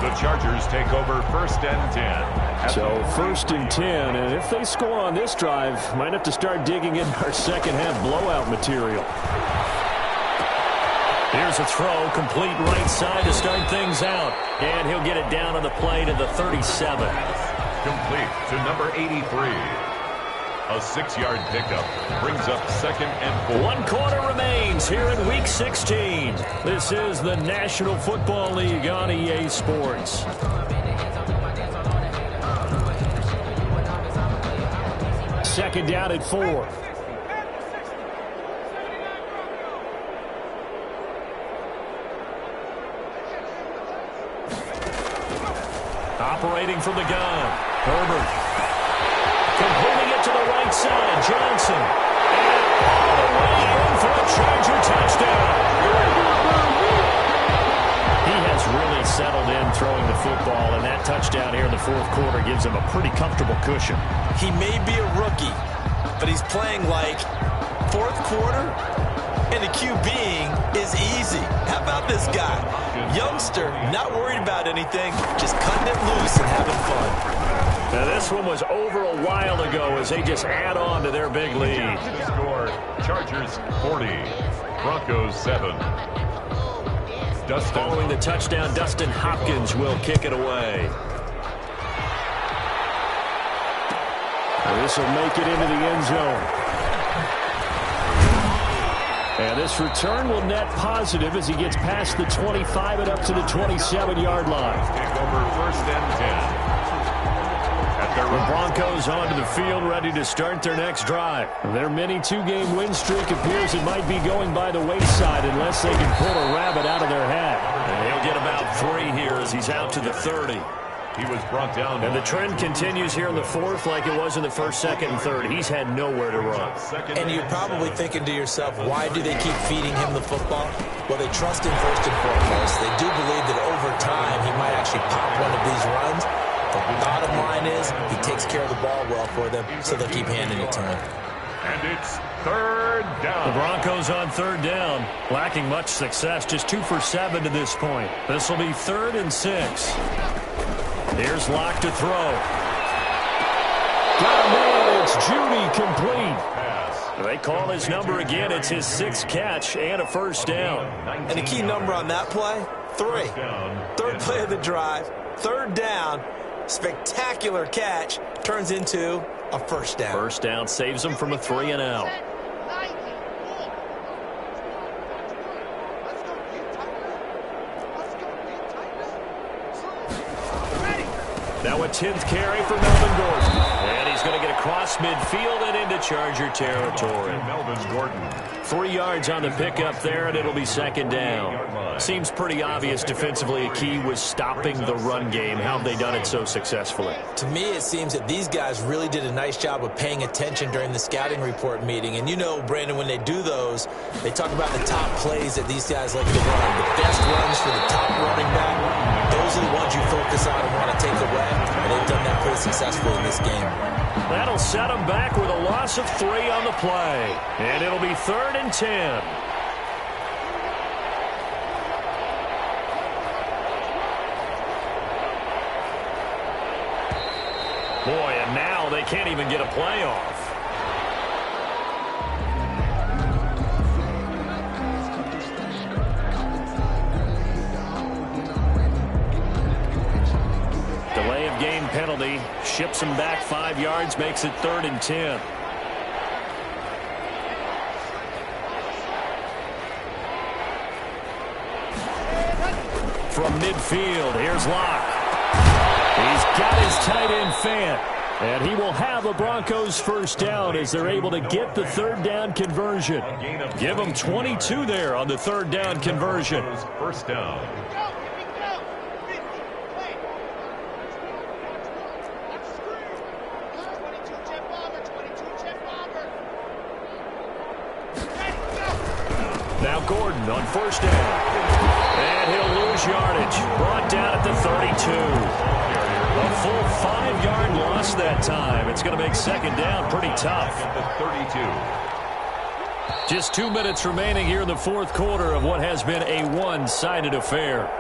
The Chargers take over 1st and 10.
So 1st and 10. And if they score on this drive, might have to start digging in our second half blowout material. Here's a throw, complete right side to start things out. And he'll get it down on the play to the 37.
Complete to number 83. A 6-yard pickup brings up 2nd and 4.
1 quarter remains here in Week 16. This is the National Football League on EA Sports. Second down at 4. Operating from the gun. Herbert. Completing it to the right side. Johnson. And all the way in for a Charger touchdown. He has really settled in throwing the football, and that touchdown here in the 4th quarter gives him a pretty comfortable cushion.
He may be a rookie, but he's playing like 4th quarter, and the QBing is easy. How about this guy? Youngster, not worried about anything, just cutting it loose and having fun.
Now this one was over a while ago as they just add on to their big lead.
Score, Chargers 40, Broncos 7.
Following the touchdown, Dustin Hopkins will kick it away. This will make it into the end zone. And this return will net positive as he gets past the 25 and up to the 27-yard line.
Take over 1st and 10.
The Broncos onto the field, ready to start their next drive. Their mini 2-game win streak appears it might be going by the wayside unless they can pull a rabbit out of their hat. And he'll get about 3 here as he's out to the 30.
He was brought down.
And the trend continues here in the 4th like it was in the 1st, 2nd, and 3rd. He's had nowhere to run.
And you're probably thinking to yourself, why do they keep feeding him the football? Well, they trust him first and foremost. They do believe that over time he might actually pop one of these runs. The bottom line is he takes care of the ball well for them, so they'll keep handing it to him.
And it's 3rd down.
The Broncos on 3rd down, lacking much success, just 2 for 7 to this point. This will be 3rd and 6. Here's Locke to throw. Got him in. It's Judy complete. They call his number again. It's his 6th catch and a 1st down.
And the key number on that play, 3. 3rd play of the drive, 3rd down. Spectacular catch turns into a 1st down.
1st down saves him from a 3 and out. Now a 10th carry for Melvin Gordon. And he's going to get across midfield and into Charger territory.
Melvin Gordon.
3 yards on the pickup there, and it'll be 2nd down. Seems pretty obvious defensively a key was stopping the run game. How have they done it so successfully?
To me, it seems that these guys really did a nice job of paying attention during the scouting report meeting. And you know, Brandon, when they do those, they talk about the top plays that these guys like to run. The best runs for the top running back, those are the ones you focus on and want to take away. And they've done that pretty successfully in this game.
That'll set them back with a loss of 3 on the play. And it'll be 3rd and 10. Boy, and now they can't even get a play off. Delay of game penalty. Ships him back 5 yards, makes it 3rd and 10. From midfield, here's Locke. He's got his tight end Fant. And he will have a Broncos 1st down as they're able to get the 3rd down conversion. Give them 22 there on the 3rd down conversion.
1st down.
Now Gordon on first down. And he'll lose yardage. Brought down at the 32. A full 5-yard loss that time. It's going to make second down pretty tough.
The 32.
Just 2 minutes remaining here in the fourth quarter of what has been a one-sided affair.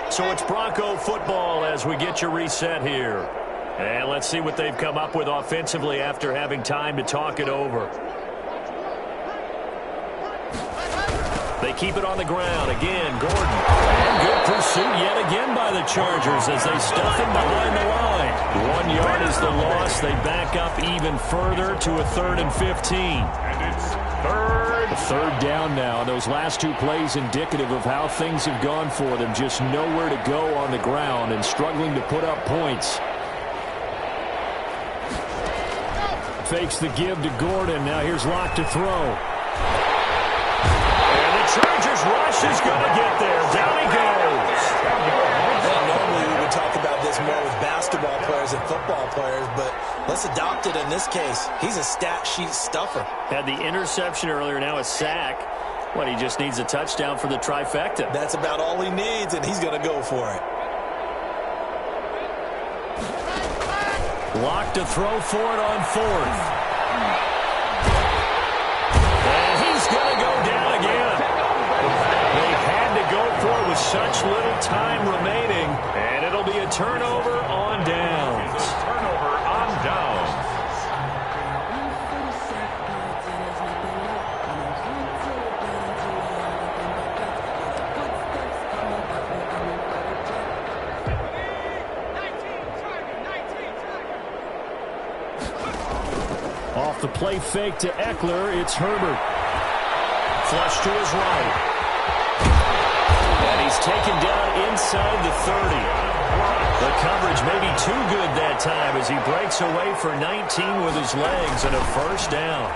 So it's Bronco football as we get your reset here. And let's see what they've come up with offensively after having time to talk it over. They keep it on the ground. Again, Gordon. And good pursuit yet again by the Chargers as they stuff him behind the line. 1 yard is the loss. They back up even further to a 3rd and 15.
And it's
third down now. Those last 2 plays indicative of how things have gone for them. Just nowhere to go on the ground and struggling to put up points. Fakes the give to Gordon. Now here's Locke to throw. Chargers rush is going to get there. Down he goes.
Well, normally we would talk about this more with basketball players and football players, but let's adopt it in this case. He's a stat sheet stuffer.
Had the interception earlier, now a sack. What, he just needs a touchdown for the trifecta.
That's about all he needs, and he's going to go for it.
Locke to throw for it on 4th. Going to go down again. They had to go for it with such little time remaining, and it'll be a turnover on downs.
turnover on downs.
Off the play fake to Eckler, it's Herbert. Flush to his right. And he's taken down inside the 30. The coverage may be too good that time as he breaks away for 19 with his legs and a first down.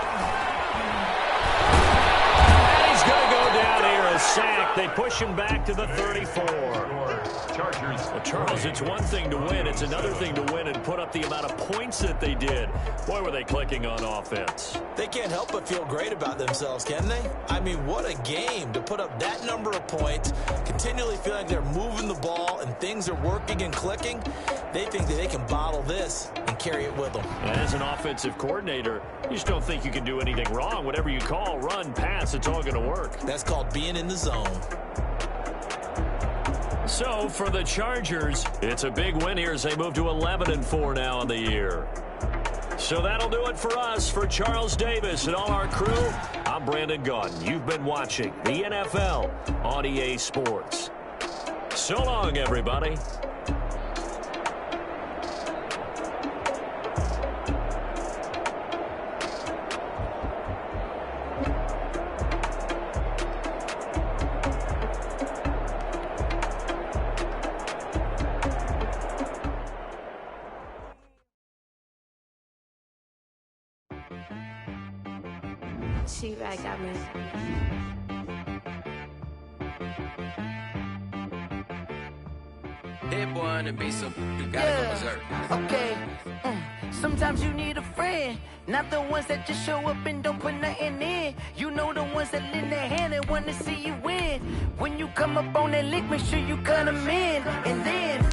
And he's going to go down here, a sack. They push him back to the 34.
Chargers.
Well, Charles, it's one thing to win. It's another thing to win and put up the amount of points that they did. Boy, were they clicking on offense.
They can't help but feel great about themselves, can they? I mean, what a game to put up that number of points, continually feel like they're moving the ball and things are working and clicking. They think that they can bottle this and carry it with them.
And as an offensive coordinator, you just don't think you can do anything wrong. Whatever you call, run, pass, it's all going to work.
That's called being in the zone.
So, for the Chargers, it's a big win here as they move to 11-4 now in the year. So that'll do it for us. For Charles Davis and all our crew, I'm Brandon Gaudin. You've been watching the NFL on EA Sports. So long, everybody.
She-Bag got me.
Hit boy on the beat, so you gotta go berserk.
Okay. Sometimes you need a friend, not the ones that just show up and don't put nothing in. You know the ones that lend their hand and want to see you win. When you come up on that lick, make sure you cut them in. And then,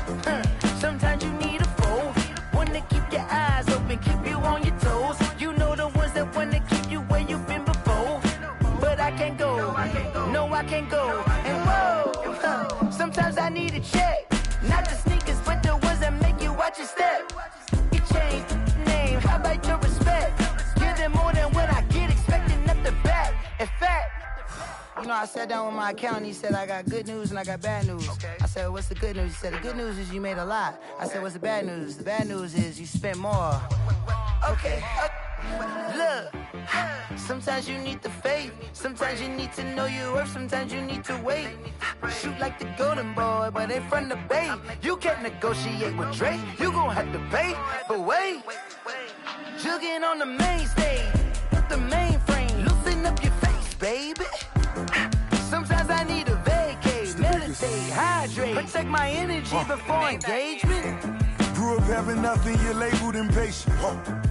sometimes you need a foe, one to keep your eyes open, keep you on your toes. You know the ones that want to keep you where you've been before. But I can't go, no I can't go. And whoa, sometimes I need a check. Not the sneakers, but the ones that make you watch your step. You change the name, how about your respect? Give them more than what I get, expecting up the back. In fact, you know, I sat down with my accountant, he said, I got good news and I got bad news. I said, what's the good news? He said, the good news is you made a lot. I said, what's the bad news? The bad news is you spent more. Okay. Look, sometimes you need the faith, sometimes you need to know your worth, sometimes you need to wait. Shoot like the golden boy, but in front of Bay. You can't negotiate with Drake, you gon' have to pay. But wait, jugging on the main stage, the mainframe, loosen up your face, baby. Sometimes I need a vacate, meditate, hydrate, protect my energy before engagement.
Grew
Grew up having nothing, you're labeled impatient.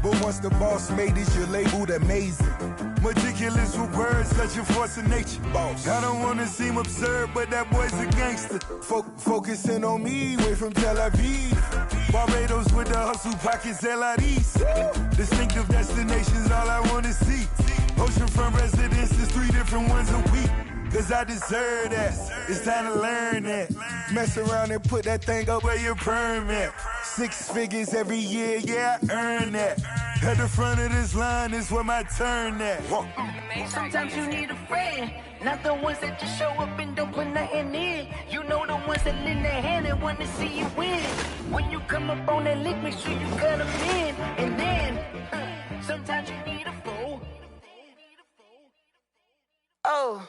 But once the boss made it, you're labeled amazing. Meticulous with words, such a force of nature. Boss. I don't wanna seem absurd, but that boy's a gangster. Focusing on me, way from Tel Aviv. Barbados with the hustle pockets, LIDs. Distinctive destinations, all I wanna see. Oceanfront residences, 3 different ones a week. Cause I deserve that, it's time to learn that. Mess around and put that thing up where your permit. 6 figures every year, yeah, I earn that. At the front of this line is where my turn at.
Sometimes you need a friend, not the ones that just show up and don't put nothing in. You know the ones that lend their hand and want to see you win. When you come up on that lick, make sure you cut them in. And then, sometimes you need a fool. Oh.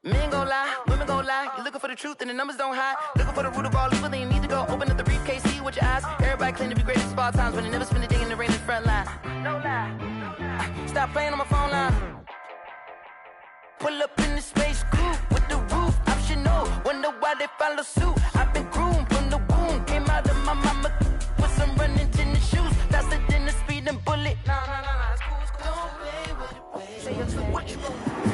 Men gon' lie, women gon' lie. You're looking for the truth and the numbers don't hide. Looking for the root of all evil, then you need to go open up the briefcase, see with your eyes. Everybody claim to be greatest of all times, but they never spend a day in the rain in the front line. No lie. Stop playing on my phone line. Pull up in the space coupe with the roof optional. Wonder why they follow suit. I've been groomed from the womb. Came out of my mama with some running tennis shoes. Faster than the speeding bullet. Nah, it's cool, it's cool. Don't play with it, baby. Say it to what you gon' do.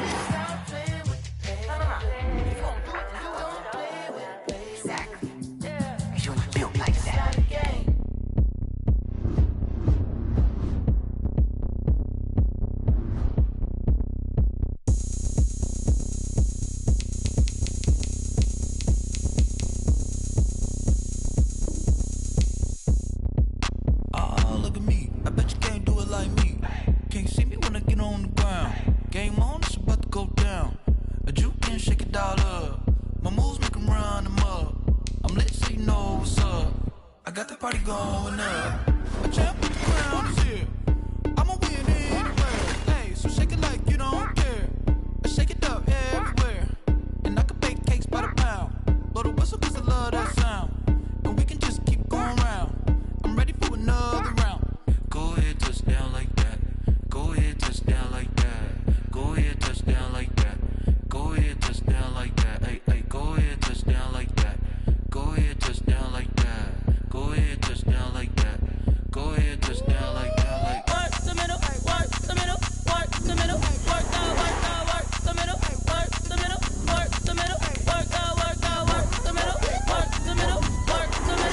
Go ahead, touch down like that. Go ahead, touch down like that. Go ahead, touch down like that. Go ahead, touch down like that. Hey, hey, go ahead, touch down like that. Go ahead, touch down like that. Go ahead, touch down like that. Go ahead, touch down like that. Like work the middle, work the middle, work the middle, work that, work the middle, work the middle, work the middle, work that, work the middle, work the middle, work the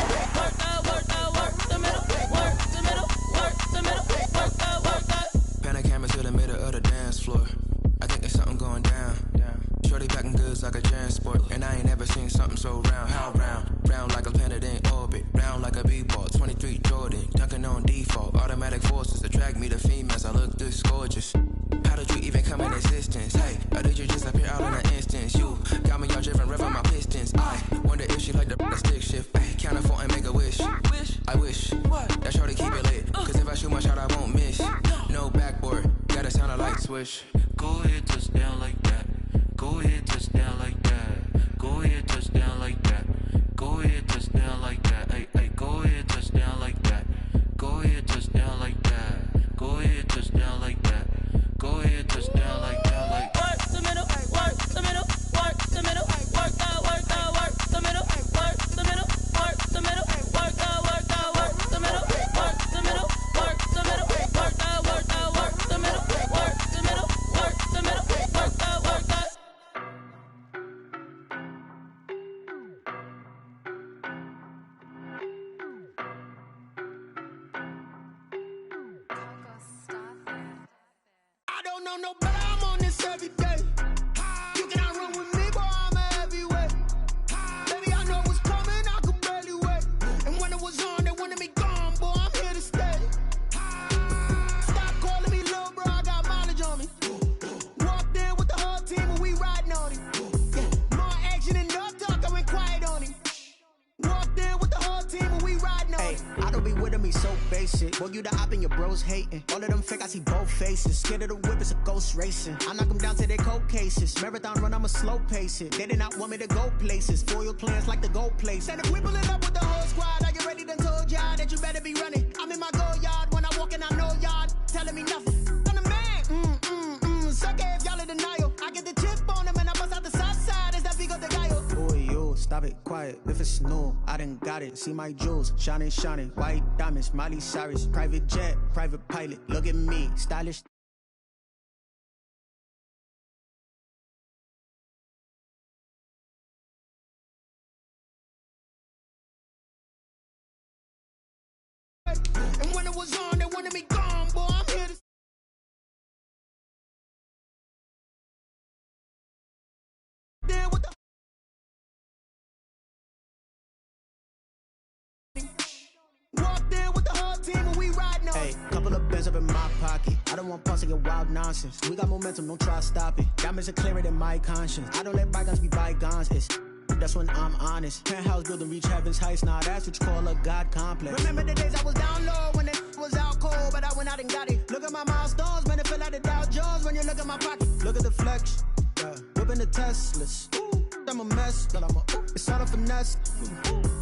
middle, work that, work the middle, work the middle, work the middle, work that, work that.
I don't know no better, I'm on this every day. You cannot run with me, boy, I'm a heavyweight. Baby, I know what's coming, I could barely wait. And when it was on, they wanted me gone, boy, I'm here to stay. Stop calling me little bro, I got mileage on me. Walked in with the whole team and we riding on him. More action and no talk, I went quiet on him. Walked in with the whole team and we riding on him.
I don't be with him, he's so basic. Boy, you the op and your bros hating. All of them fake, I see both faces. Scared of the whip, it's a ghost racing. I knock them down to their cold cases. Marathon run, I'ma slow pace it. They did not want me to go places. Foil plans like the gold place. And if we pulling up with the whole squad, are you ready? Done told y'all that you better be running. I'm in my go yard. When I walk in, I know y'all telling me nothing. I'm the man. Suck it if y'all in denial. I get the chip on them and I bust out the south side. It's that Vigo de Gallo. Boy, yo, stop it quiet. If it's new, I done got it. See my jewels, shining, shining. White diamonds, Miley Cyrus. Private jet, private pilot. Look at me, stylish.
And when it was on, they wanted me gone, boy. I'm here to there with the walk there with the whole team and we riding on.
Hey, couple of bands up in my pocket. I don't want pause to get wild nonsense. We got momentum, don't try to stop it. Diamonds are clearer than my conscience. I don't let bygones be bygones. That's when I'm honest. Penthouse building, reach heaven's heights. Nah, that's what you call a God complex.
Remember the days I was down low when it was out cold, but I went out and got it. Look at my milestones, man, it feel like the Dow Jones when you look at my pocket.
Look at the flex, yeah. Whipping the Teslas. I'm a mess, but it's all a finesse.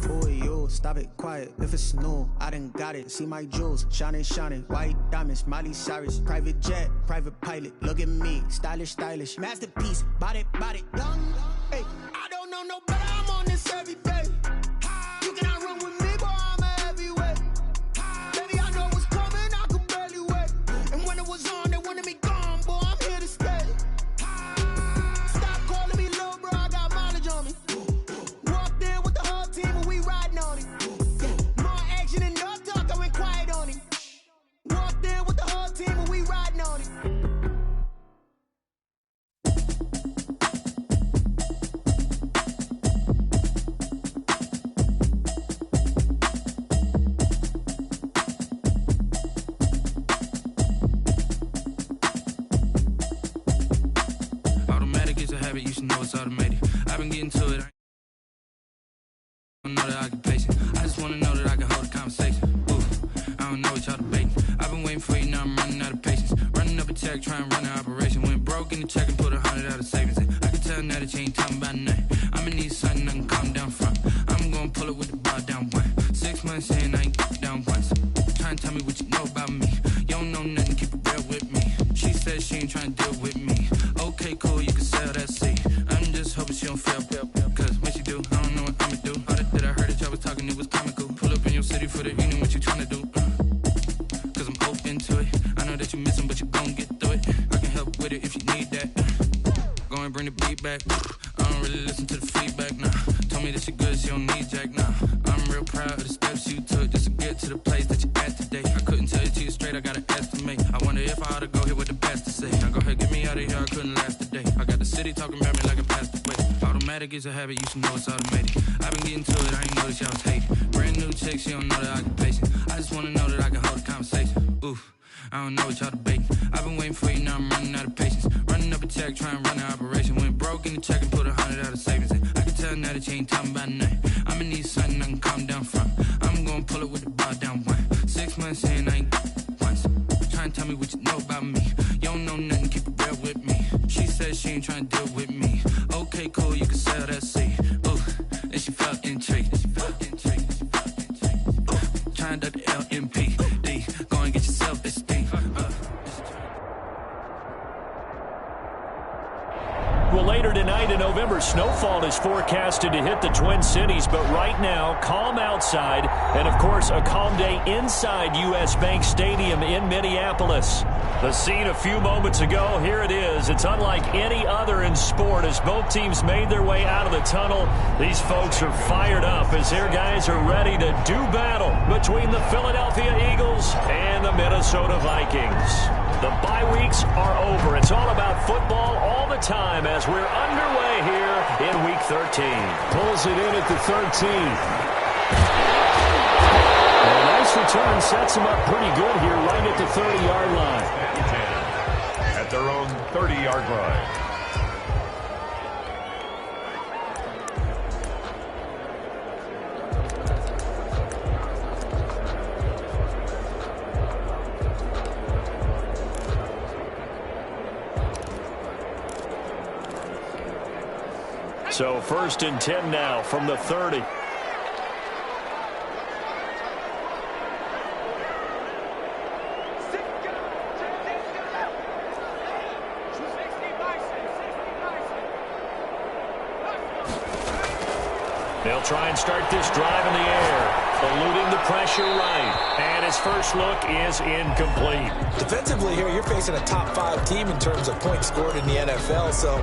Boy, you, stop it, quiet. If it's new, I done got it. See my jewels, shining, shining. White diamonds, Miley Cyrus. Private jet, private pilot. Look at me, stylish, stylish. Masterpiece, body, young.
Hey, I don't know no better, I'm on this every day. You cannot run with me, boy, I'm a heavyweight. Baby, I know what's coming, I could barely wait. And when it was on, they wanted me gone, boy, I'm here to stay. Stop calling me little bro, I got mileage on me. Walk there with the whole team and we riding on it. Yeah, more action and no talk, I went quiet on it. Walk there with the whole team and we riding on it.
You should know it's automated. I've been getting to it. I don't know that I can pace it. I just wanna know that I can hold a conversation. Ooh, I don't know what y'all debating. I've been waiting for you, now I'm running out of patience. Running up a check, trying to run an operation. Went broke in the check and put 100 out of savings in. I can tell now that you ain't talking about nothing. I'ma need something I can calm down from. I'm gonna pull it with the bar down one. 6 months in, I ain't down once. Trying to tell me what you know about me. You don't know nothing, keep it real with me. She said she ain't trying to deal with me. Okay, cool, you can sell that seed. I'm just hoping she don't fail. Cause when she do, I don't know what I'ma do. All that I heard that y'all was talking, it was comical. Pull up in your city for the evening, what you trying to do? Cause I'm open to it. I know that you missing, but you gon' get through it. I can help with it if you need that. Go and bring the beat back. I don't really listen to the feedback, nah. Told me that she good, she don't need jack, nah. I'm real proud of the steps you took just to get to the place that you at today. I couldn't tell you to you straight, I gotta estimate. I wonder if I ought to go here with the best to say. Now go ahead, get me out of here, I couldn't last a day. I got the city talking about me like I passed away. Automatic is a habit, you should know it's automated. I've been getting to it, I ain't noticed y'all was hating. Brand new chick, she don't know the occupation. I just wanna know that I can hold a conversation. Oof, I don't know what y'all debating. I've been waiting for you, now I'm running out of patience. Running up a check, trying to run an operation. Went broke in the check and put 100 out of savings in. I can tell now that you ain't talking about nothing. I'ma need something I can calm down from. I'm gonna pull it with the bar down one. 6 months in, I ain't once. Trying to tell me what you know about me. You don't know nothing, keep it real with me. She said she ain't trying to deal with me. Okay, cool, you can sell that seed. Ooh, and she felt intrigued. Trying to duck the LMPD. Go and get your self-esteem.
Well, later tonight in November, snowfall is forecasted to hit the Twin Cities, but right now, calm outside, and of course, a calm day inside U.S. Bank Stadium in Minneapolis. The scene a few moments ago, here it is. It's unlike any other in sport as both teams made their way out of the tunnel. These folks are fired up as their guys are ready to do battle between the Philadelphia Eagles and the Minnesota Vikings. The bye weeks are over. It's all about football all the time as we're underway here in Week 13.
Pulls it in at the 13.
And a nice return sets him up pretty good here right at the 30-yard line.
At their own 30-yard line.
So 1st and 10 now from the 30. They'll try and start this drive in the air, eluding the pressure right. And his first look is incomplete.
Defensively here, you're facing a top 5 team in terms of points scored in the NFL. So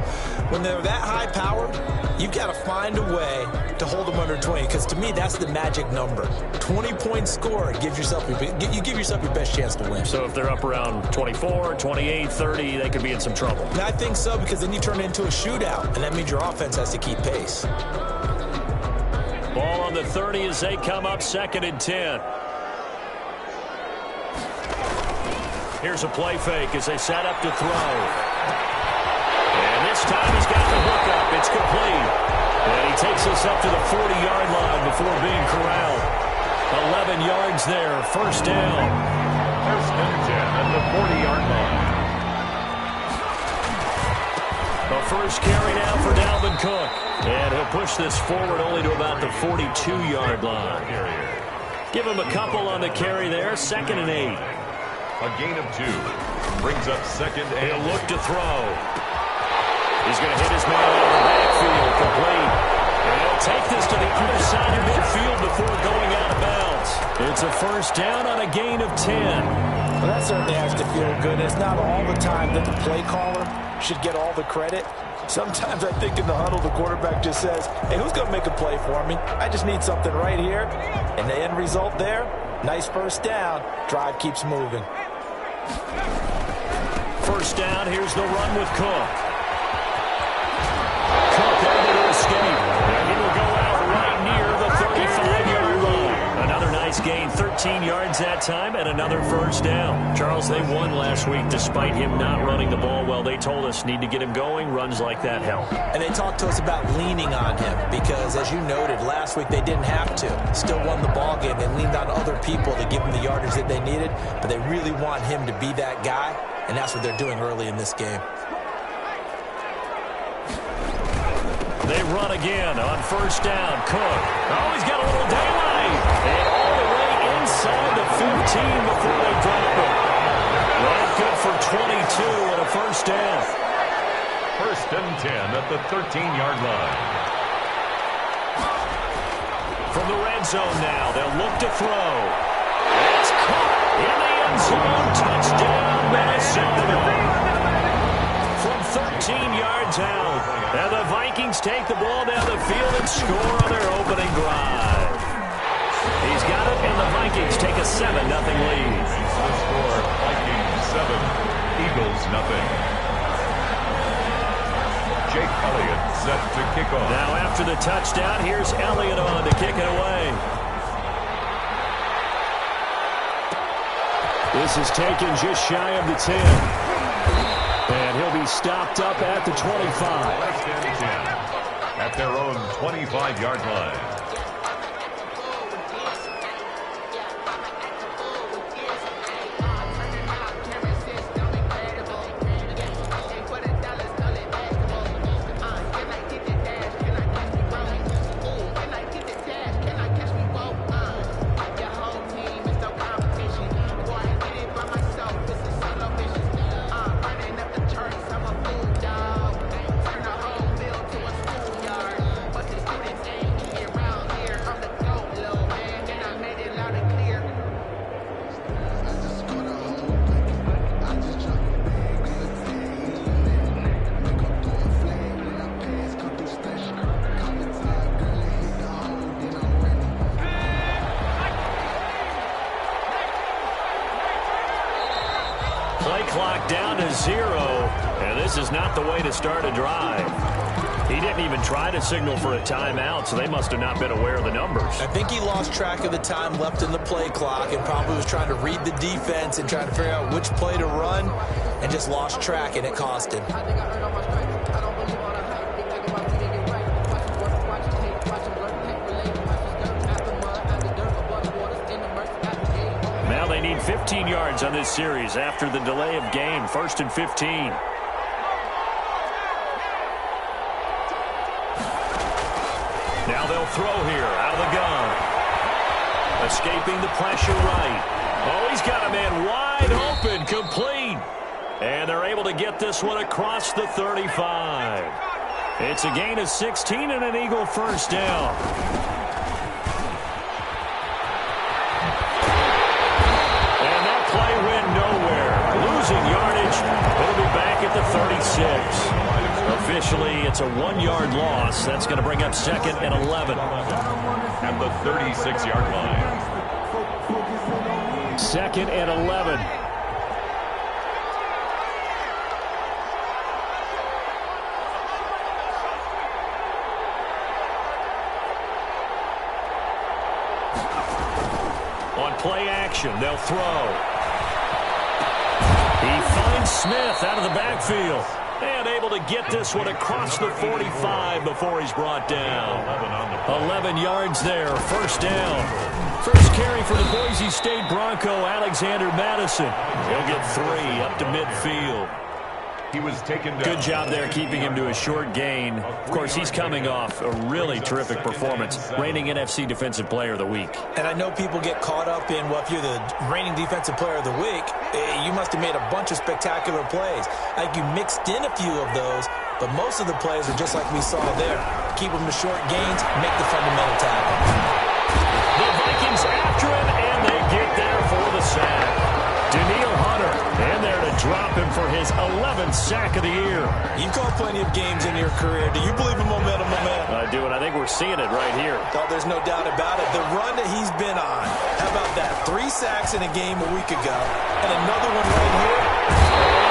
when they're that high powered, you've got to find a way to hold them under 20. Because to me, that's the magic number. 20 points scored gives yourself you give yourself your best chance to win.
So if they're up around 24, 28, 30, they could be in some trouble.
I think so, because then you turn it into a shootout, and that means your offense has to keep pace.
Ball on the 30 as they come up 2nd and 10. Here's a play fake as they set up to throw. And this time he's got the hook up. It's complete. And he takes us up to the 40-yard line before being corralled. 11 yards there, first down.
First and 10 at the 40-yard line.
The first carry now for Dalvin Cook. And he'll push this forward only to about the 42-yard line. Give him a couple on the carry there, 2nd and 8.
A gain of 2. Brings up 2nd and
he'll look to throw. He's going to hit his man out of the backfield, complete. And he'll take this to the other side of midfield before going out of bounds. It's a first down on a gain of 10.
Well, that certainly has to feel good. It's not all the time that the play caller should get all the credit. Sometimes I think in the huddle, the quarterback just says, hey, who's going to make a play for me? I just need something right here. And the end result there, nice first down. Drive keeps moving.
First down, here's the run with Cook. Cook able to escape. And he will go out right near the 35-yard line. Another nice gain, 13 yards that time, and another first down. Charles, they won last week despite him not running the ball well. They told us need to get him going. Runs like that help.
And they talked to us about leaning on him because, as you noted, last week they didn't have to. Still won the ball game. They leaned on other people to give them the yardage that they needed, but they really want him to be that guy, and that's what they're doing early in this game.
They run again on first down. Cook. Oh, he's got a little daylight. And all the way inside the 15 before they drop it. Well, good for 22 and a first down.
First and 10 at the 13-yard line.
From the red zone now, they'll look to throw. It's caught in the end zone. Touchdown, Minnesota. From 13 yards out. And the Vikings take the ball down the field and score on their opening drive. He's got it, and the Vikings take a 7-0 lead.
The score, Vikings 7, Eagles 0. Jake Elliott set to kick off.
Now after the touchdown, here's Elliott on to kick it away. This is taken just shy of the 10. And he'll be stopped up at the 25.
First and 10 at their own 25-yard line.
Clock down to 0, and this is not the way to start a drive. He didn't even try to signal for a timeout, so they must have not been aware of the numbers.
I think he lost track of the time left in the play clock and probably was trying to read the defense and trying to figure out which play to run and just lost track, and it cost him.
Now they need 15 yards on this series after the delay of game. 1st and 15. Now they'll throw here out of the gun. Escaping the pressure right. Oh, he's got a man wide open, complete. And they're able to get this one across the 35. It's a gain of 16 and an Eagle first down. And that play went nowhere. Losing yardage. It'll be back at the 36. Officially, it's a 1-yard loss. That's going to bring up 2nd and 11.
At the 36-yard line.
2nd and 11. On play action, they'll throw. He finds Smith out of the backfield. And able to get this one across the 45 before he's brought down. 11 yards there, first down. First carry for the Boise State Bronco, Alexander Madison. He'll get 3 up to midfield.
He was taken down.
Good job there keeping him to a short gain. Of course, he's coming off a really terrific performance, reigning NFC Defensive Player of the Week.
And I know people get caught up in, well, if you're the reigning Defensive Player of the Week, you must have made a bunch of spectacular plays. I think you mixed in a few of those, but most of the plays are just like we saw there. Keep them to short gains, make the fundamental tackle.
The Vikings after him, and they get there for the sack. Daniil Hunter, and there to drop him for his 11th sack of the year.
You've called plenty of games in your career. Do you believe in momentum?
I do, and I think we're seeing it right here.
Oh, there's no doubt about it. The run that he's been on, how about that? 3 sacks in a game a week ago, and another one right here.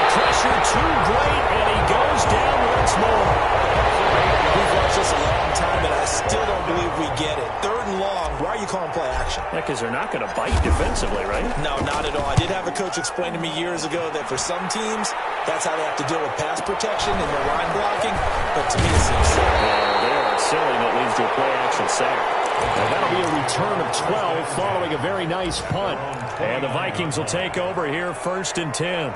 Pressure too great, and he goes down once more.
We've watched this a long time, and I still don't believe we get it. 3rd and long. Why are you calling play action?
Yeah, because they're not going to bite defensively, right?
No, not at all. I did have a coach explain to me years ago that for some teams, that's how they have to deal with pass protection and their line blocking. But to me, it seems silly.
Yeah, they are silly, and it leads to a play action sack. And that'll be a return of 12 following a very nice punt. And the Vikings will take over here, 1st and 10.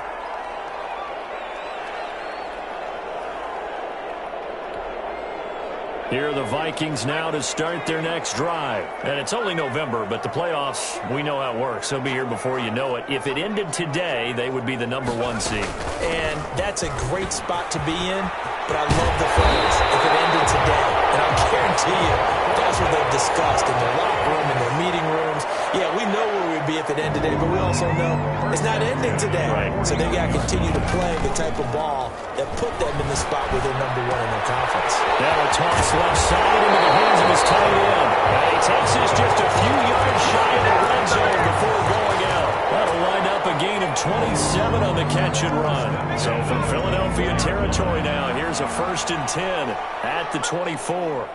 Here are the Vikings now to start their next drive. And it's only November, but the playoffs, we know how it works. They'll be here before you know it. If it ended today, they would be the #1 seed.
And that's a great spot to be in, but I love the phrase, if it ended today. And I'll guarantee you, that's what they've discussed in their locker room, in their meeting rooms. Yeah, we know where we'd be if it ended today, but we also know it's not ending today.
Right.
So they got to continue to play the type of ball that put them in the spot where they're #1 in their conference.
Now a toss left side into the hands of his tight end. And he takes this just a few yards shy of the red zone before going out. That'll wind up a gain of 27 on the catch and run. So from Philadelphia territory now, here's a 1st and 10 at the 24.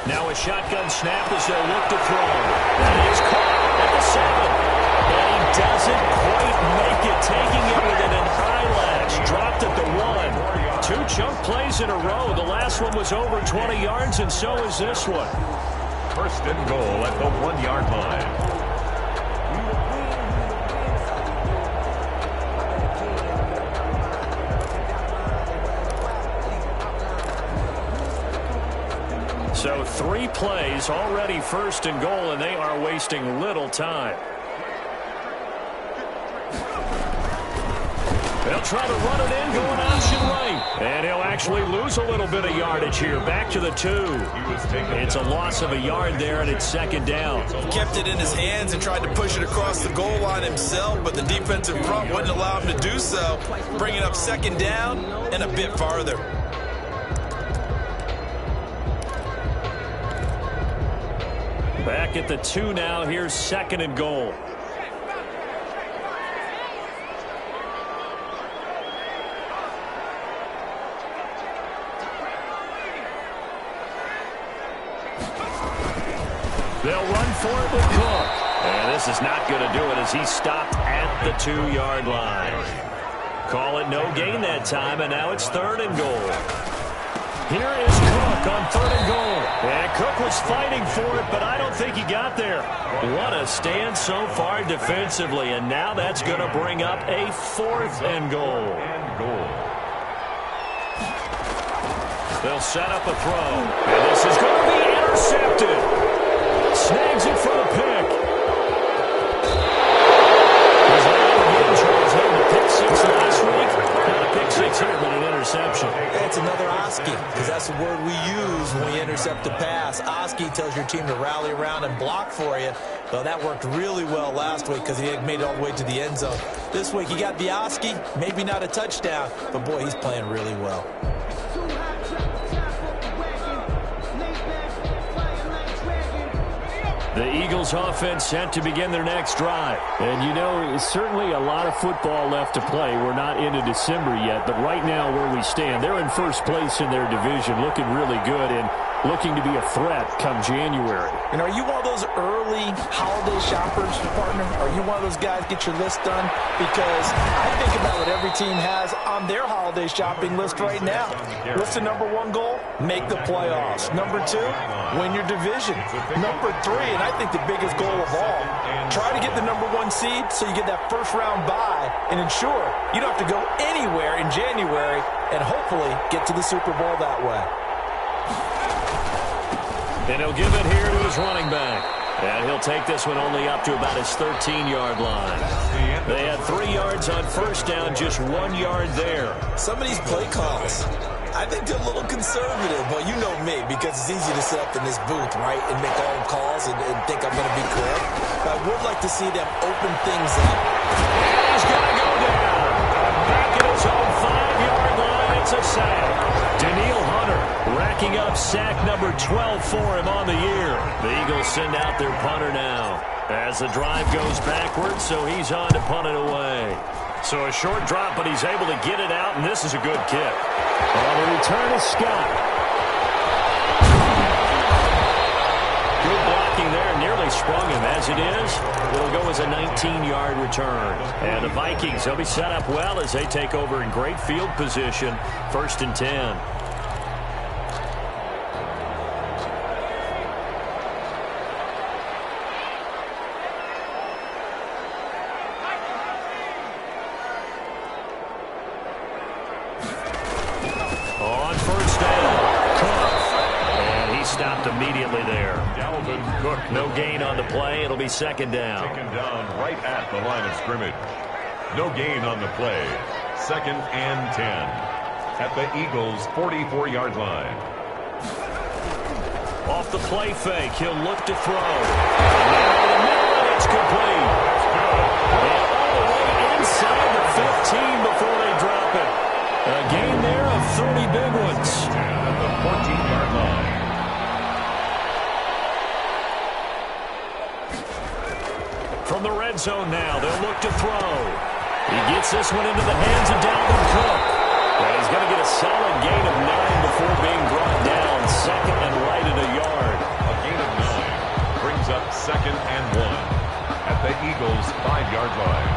Now a shotgun snap as they'll look to throw. And he's caught at the 7. And he doesn't quite make it, taking it with an eyelash. Dropped at the 1. 2 chunk plays in a row. The last one was over 20 yards, and so is this one.
1st and goal at the 1-yard line.
So 3 plays, already 1st and goal, and they are wasting little time. They'll try to run it in, going option right. And he'll actually lose a little bit of yardage here. Back to the 2. It's a loss of a yard there, and it's 2nd down.
He kept it in his hands and tried to push it across the goal line himself, but the defensive front wouldn't allow him to do so, bringing up 2nd down and a bit farther.
Back at the 2 now. Here's 2nd and goal. They'll run for it with Cook. And this is not going to do it as he stopped at the 2-yard line. Call it no gain that time, and now it's 3rd and goal. Here is Cook on 3rd and goal. And Cook was fighting for it, but I don't think he got there. What a stand so far defensively, and now that's going to bring up a 4th and goal. They'll set up a throw, and this is going to be intercepted. Snags it for the pick. He's out again. Charles had a pick 6 last week. Not a pick 6 here, but an interception.
That's the word we use when we intercept a pass. Oski tells your team to rally around and block for you. Well, that worked really well last week because he had made it all the way to the end zone. This week he got the Oski, maybe not a touchdown, but boy, he's playing really well.
The Eagles offense set to begin their next drive. And you know, certainly a lot of football left to play. We're not into December yet, but right now where we stand, they're in first place in their division, looking really good and looking to be a threat come January.
And are you one of those early holiday shoppers, partner? Are you one of those guys get your list done? Because I think about what every team has on their holiday shopping list right now. What's the number one goal? Make the playoffs. Number two, win your division. Number three, and I think the biggest goal of all, try to get the number one seed so you get that first round bye and ensure you don't have to go anywhere in January and hopefully get to the Super Bowl that way.
And he'll give it here to his running back. And he'll take this one only up to about his 13-yard line. They had 3 yards on first down, just 1 yard there.
Some of these play calls, I think they're a little conservative. But you know me, because it's easy to sit up in this booth, right, and make all the calls and think I'm going to be correct. But I would like to see them open things up.
He's going to go down. Back at his own 5-yard line, it's a sack. Daniil Hunter racking up sack number 12 for him on the year. The Eagles send out their punter now as the drive goes backwards, so he's on to punt it away. So a short drop, but he's able to get it out, and this is a good kick. On the return is Scott. Good blocking there, nearly sprung him. As it is, it'll go as a 19-yard return. And the Vikings, they'll be set up well as they take over in great field position, 1st and 10. On first down, Cook. And he stopped immediately there.
Dalvin Cook.
No gain on the play. It'll be 2nd down.
Taken down right at the line of scrimmage. No gain on the play. 2nd and 10. At the Eagles' 44-yard line.
Off the play fake, he'll look to throw. And it's complete. And all the way inside the 15 before they drop it. A gain there of 30 big ones.
At the 14-yard line.
From the red zone now, they'll look to throw. He gets this one into the hands of Dalvin Cook. And he's going to get a solid gain of 9 before being brought down. 2nd and right at a yard.
A gain of 9 brings up 2nd and 1 at the Eagles' 5-yard line.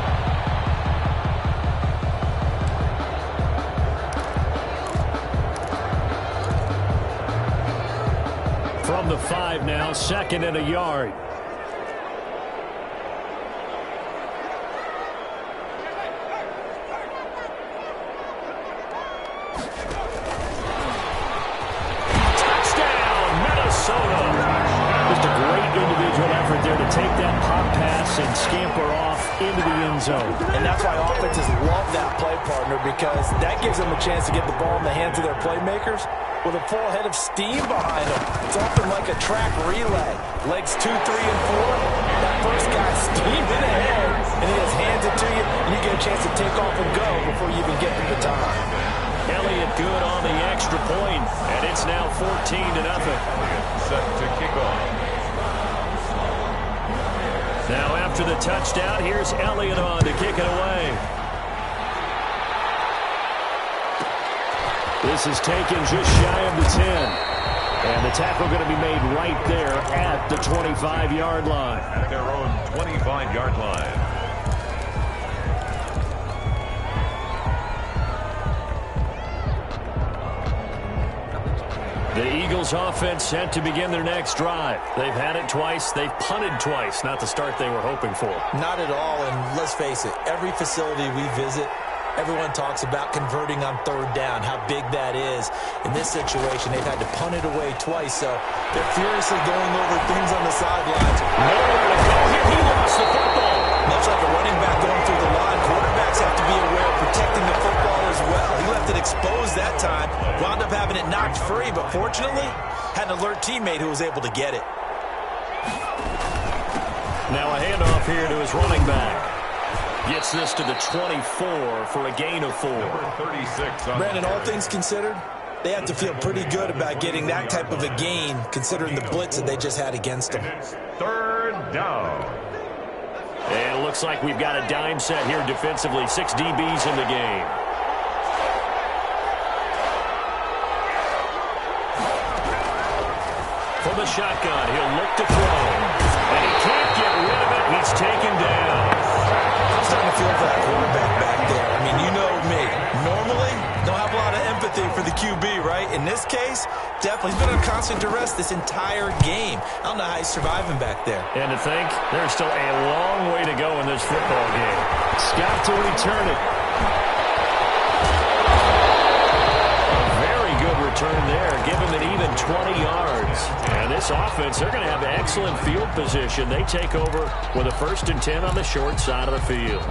From the 5 now, 2nd and a yard. Touchdown, Minnesota. Just a great individual effort there to take that pop pass and scamper off into the end zone.
And that's why offenses love that play, partner, because that gives them a chance to get the ball in the hands of their playmakers with a full head of steam behind them. It's often like a track relay. Legs 2, 3, and 4. That first guy steaming ahead, and he just hands it to you, and you get a chance to take off and go before you even get the baton.
Elliott good on the extra point, and it's now 14-0.
Set to kick off.
Now after the touchdown, here's Elliott on to kick it away. This is taken just shy of the 10. And the tackle going to be made right there at the 25-yard line.
At their own 25-yard line.
The Eagles offense set to begin their next drive. They've had it twice. They've punted twice. Not the start they were hoping for.
Not at all, and let's face it, every facility we visit, everyone talks about converting on 3rd down, how big that is. In this situation, they've had to punt it away twice, so they're furiously going over things on the sidelines.
Nowhere to go here. He lost the football.
Much like a running back going through the line, quarterbacks have to be aware of protecting the football as well. He left it exposed that time, wound up having having it knocked free, but fortunately, had an alert teammate who was able to get it.
Now a handoff here to his running back. Gets this to the 24 for a gain of 4.
Number 36.
Brandon, all things considered, they have to feel pretty good about getting that type of a gain, considering the blitz that they just had against them.
Third down.
And it looks like we've got a dime set here defensively. 6 DBs in the game. From the shotgun, he'll look to throw. And he can't get rid of it. He's taken down.
I'm starting to feel for that quarterback back there. I mean, you know me. Normally, don't have a lot of empathy for the QB, right? In this case, definitely. He's been under constant duress this entire game. I don't know how he's surviving back there.
And to think, there's still a long way to go in this football game. Scott to return it. A very good return there. Give him an even 20 yards. And this offense, they're going to have excellent field position. They take over with a 1st and 10 on the short side of the field.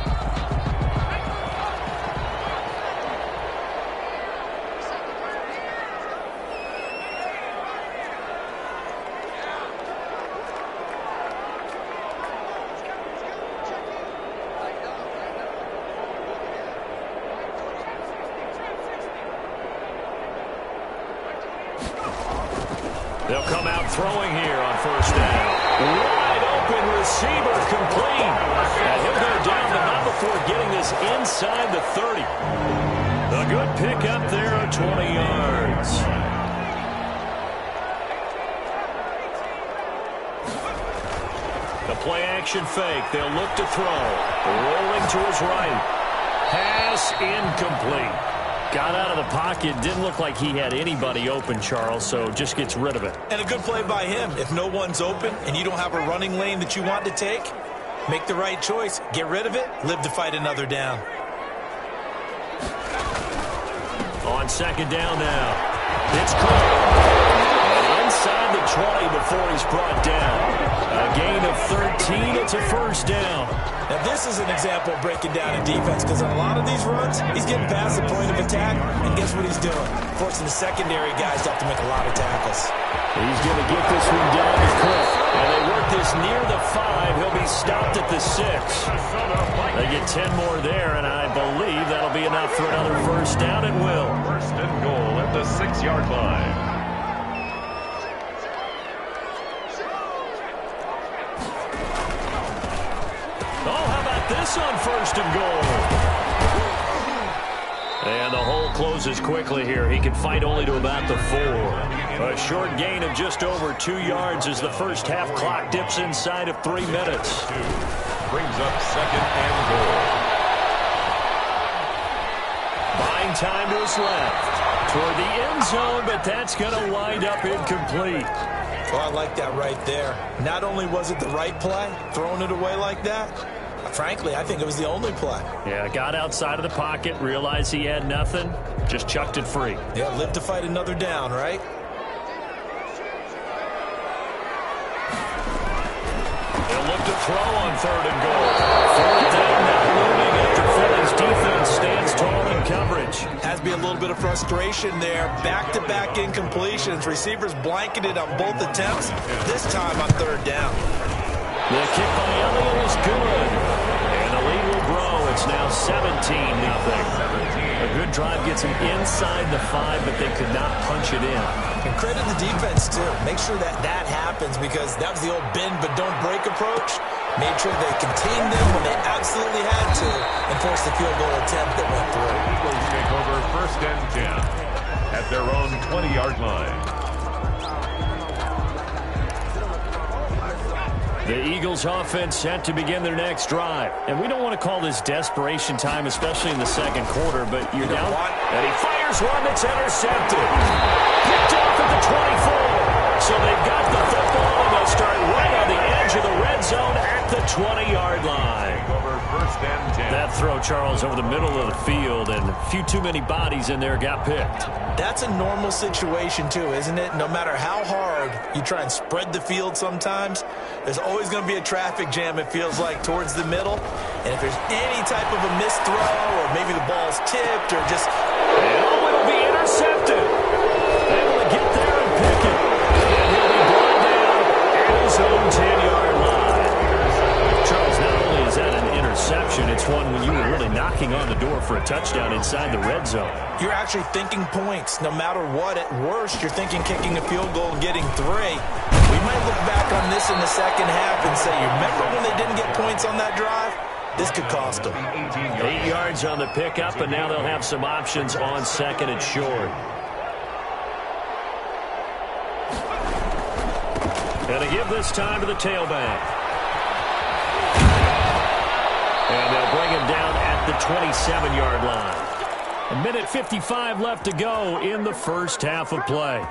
They'll come out throwing here on 1st down. Wide open receiver complete. And he'll go down, but not before getting this inside the 30. A good pickup there of 20 yards. The play action fake. They'll look to throw. Rolling to his right. Pass incomplete. Got out of the pocket. Didn't look like he had anybody open, Charles, so just gets rid of it.
And a good play by him. If no one's open and you don't have a running lane that you want to take, make the right choice. Get rid of it. Live to fight another down.
On 2nd down now. It's clear. And inside the 20 before he's brought down. A gain of 13. It's a 1st down.
Now, this is an example of breaking down in defense because on a lot of these runs, he's getting past the point of attack, and guess what he's doing? Forcing the secondary guys to have to make a lot of tackles.
He's going to get this one down to quick. And they work this near the 5. He'll be stopped at the 6. They get 10 more there, and I believe that'll be enough for another 1st down. It will.
1st and goal at the 6-yard line.
This on 1st and goal. And the hole closes quickly here. He can fight only to about the 4. A short gain of just over 2 yards as the first half clock dips inside of 3 minutes.
Brings up 2nd and goal.
Buying time to his left. Toward the end zone, but that's going to wind up incomplete.
Well, I like that right there. Not only was it the right play, throwing it away like that, frankly, I think it was the only play.
Yeah, got outside of the pocket, realized he had nothing, just chucked it free.
Yeah, live to fight another down, right?
They'll look to throw on 3rd and goal. 4th down now looming after Philly's defense stands tall in coverage.
Has to be a little bit of frustration there. Back-to-back incompletions. Receivers blanketed on both attempts, this time on 3rd down.
The kick by Elliott is good. And the lead will grow. It's now 17-0. A good drive gets him inside the 5, but they could not punch it in.
And credit the defense, too. Make sure that happens because that was the old bend but don't break approach. Made sure they contained them when they absolutely had to and forced the field goal attempt that went through.
The Eagles take over 1st and 10 at their own 20-yard line.
The Eagles offense set to begin their next drive. And we don't want to call this desperation time, especially in the 2nd quarter, but you're down. And he fires one that's intercepted. Picked off at the 24. So they've got the football, and they'll start right on the edge of the red zone at the 20-yard line.
Over 1st and 10.
That throw, Charles, over the middle of the field, and a few too many bodies in there got picked.
That's a normal situation, too, isn't it? No matter how hard you try and spread the field sometimes, there's always going to be a traffic jam, it feels like, towards the middle. And if there's any type of a missed throw or maybe the ball's tipped or just...
And it'll be intercepted. knocking on the door for a touchdown inside the red zone.
You're actually thinking points. No matter what, at worst, you're thinking kicking a field goal and getting 3. We might look back on this in the second half and say, you remember when they didn't get points on that drive? This could cost them.
8 yards on the pickup, and now they'll have some options on second and short. And to give this time to the tailback. And they'll bring him down at the 27-yard line. 1:55 left to go in the first half of play.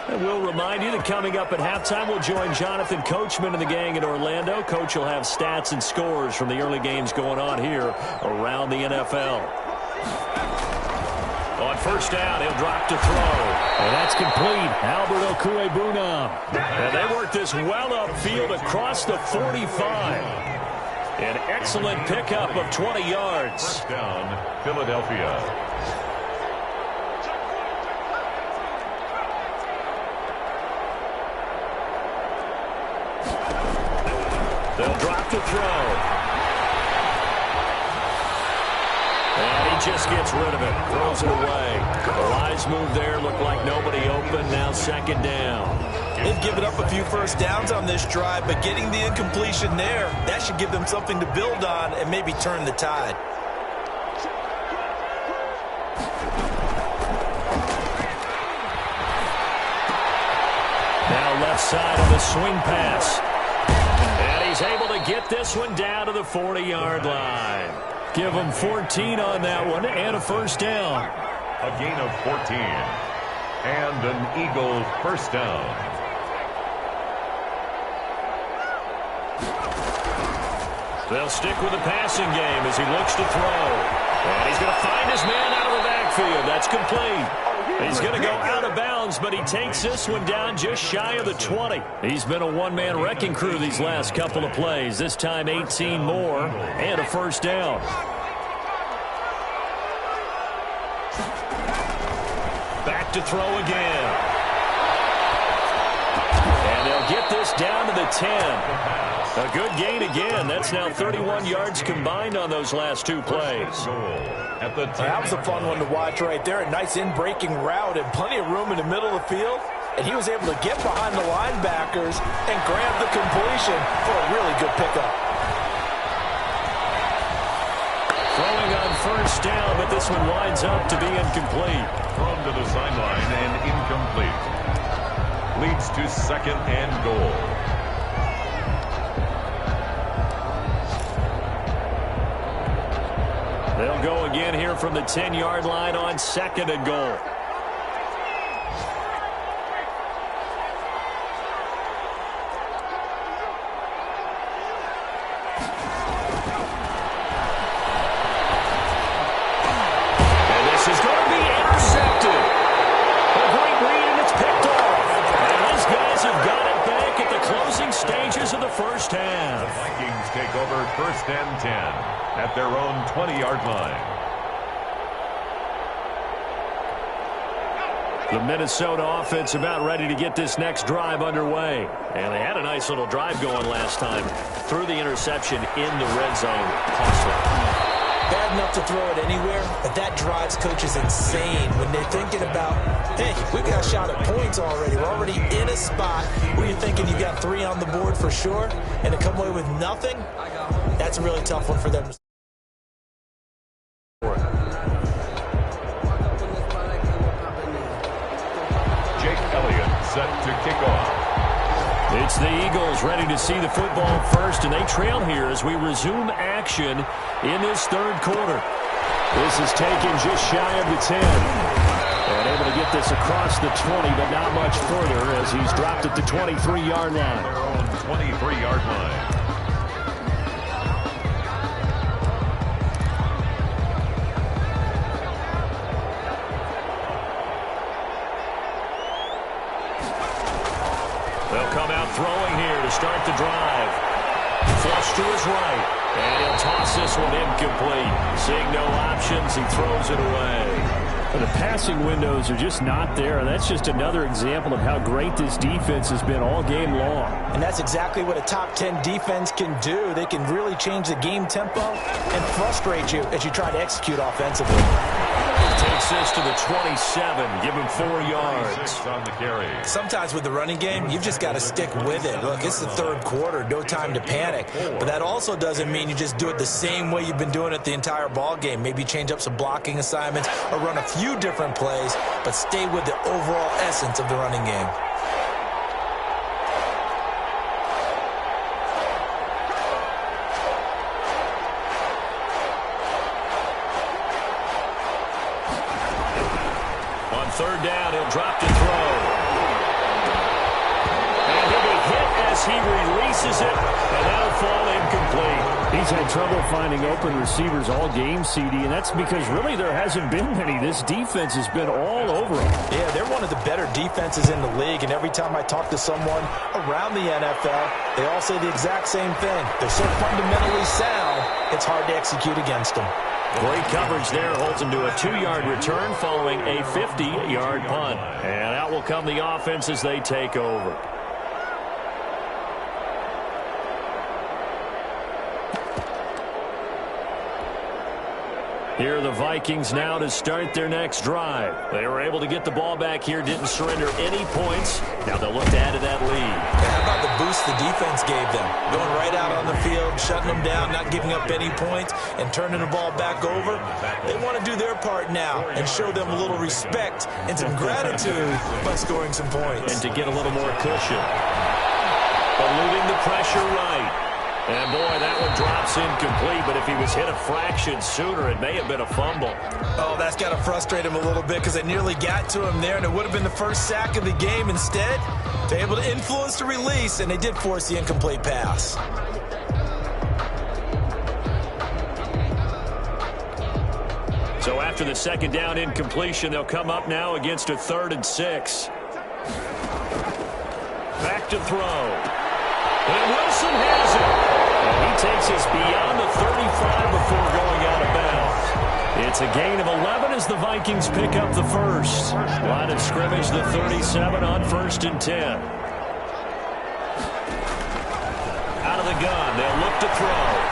And we'll remind you that coming up at halftime, we'll join Jonathan Coachman and the gang in Orlando. Coach will have stats and scores from the early games going on here around the NFL. On first down, he'll drop to throw. And that's complete. Albert Okwuegbunam. And they work this well upfield across the 45. An excellent pickup of 20 yards.
First down, Philadelphia.
They'll drop to throw. And he just gets rid of it. Throws it away. The wise move there. Looked like nobody open. Now second down.
They've given up a few first downs on this drive, but getting the incompletion there, that should give them something to build on and maybe turn the tide.
Now left side of the swing pass. And he's able to get this one down to the 40-yard line. Give him 14 on that one and a first down.
A gain of 14. And an Eagle first down.
They'll stick with the passing game as he looks to throw. And he's going to find his man out of the backfield. That's complete. He's going to go out of bounds, but he takes this one down just shy of the 20. He's been a one-man wrecking crew these last couple of plays. This time 18 more and a first down. Back to throw again. And they'll get this down to the 10. A good gain again. That's now 31 yards combined on those last two plays.
That was a fun one to watch right there. A nice in-breaking route and plenty of room in the middle of the field. And he was able to get behind the linebackers and grab the completion for a really good pickup.
Throwing on first down, but this one winds up to be incomplete.
Thrown to the sideline and incomplete. Leads to second and goal.
They'll go again here from the 10-yard line on second and goal. And this is going to be intercepted. A great read, and it's picked off. And these guys have got it back at the closing stages of the first half.
The Vikings take over first and 10. At their own 20-yard line.
The Minnesota offense about ready to get this next drive underway. And they had a nice little drive going last time. Threw the interception in the red zone. Costly.
Bad enough to throw it anywhere, but that drives coaches insane when they're thinking about, hey, we've got a shot at points already. We're already in a spot where you're thinking you got 3 on the board for sure, and to come away with nothing, that's a really tough one for them.
Set to kick off.
It's the Eagles ready to see the football first, and they trail here as we resume action in this third quarter. This is taken just shy of the 10. And able to get this across the 20, but not much further as he's dropped at the 23-yard line.
Their own 23-yard line.
They'll come out throwing here to start the drive. Flush to his right. And he'll toss this one incomplete. Seeing no options, he throws it away.
But the passing windows are just not there, and that's just another example of how great this defense has been all game long.
And that's exactly what a top 10 defense can do. They can really change the game tempo and frustrate you as you try to execute offensively.
Takes this to the 27, give him 4 yards.
On the carry.
Sometimes with the running game, you've just got to stick with it. Look, it's the third quarter, no time to panic. But that also doesn't mean you just do it the same way you've been doing it the entire ball game. Maybe change up some blocking assignments or run a few different plays, but stay with the overall essence of the running game.
Third down, he'll drop to throw. And he'll be hit as he releases it, and that'll fall incomplete.
He's had trouble finding open receivers all game, CD, and that's because really there hasn't been many. This defense has been all over them.
Yeah, they're one of the better defenses in the league, and every time I talk to someone around the NFL, they all say the exact same thing. They're so fundamentally sound, it's hard to execute against them.
Great coverage there, holds him to a 2-yard return following a 50-yard punt. And out will come the offense as they take over. Here are the Vikings now to start their next drive. They were able to get the ball back here, didn't surrender any points. Now they'll look to add to that lead.
How about the boost the defense gave them? Going right out on the field, shutting them down, not giving up any points, and turning the ball back over. They want to do their part now and show them a little respect and some gratitude by scoring some points.
And to get a little more cushion. Eluding the pressure right. And, boy, that one drops incomplete, but if he was hit a fraction sooner, it may have been a fumble.
Oh, that's got to frustrate him a little bit because they nearly got to him there, and it would have been the first sack of the game. Instead, they're able to influence the release, and they did force the incomplete pass.
So after the second down incompletion, they'll come up now against a 3rd and 6. Back to throw. And Wilson has it. And he takes us beyond the 35 before going out of bounds. It's a gain of 11 as the Vikings pick up the first. Line of scrimmage, the 37 on 1st and 10. Out of the gun, they'll look to throw.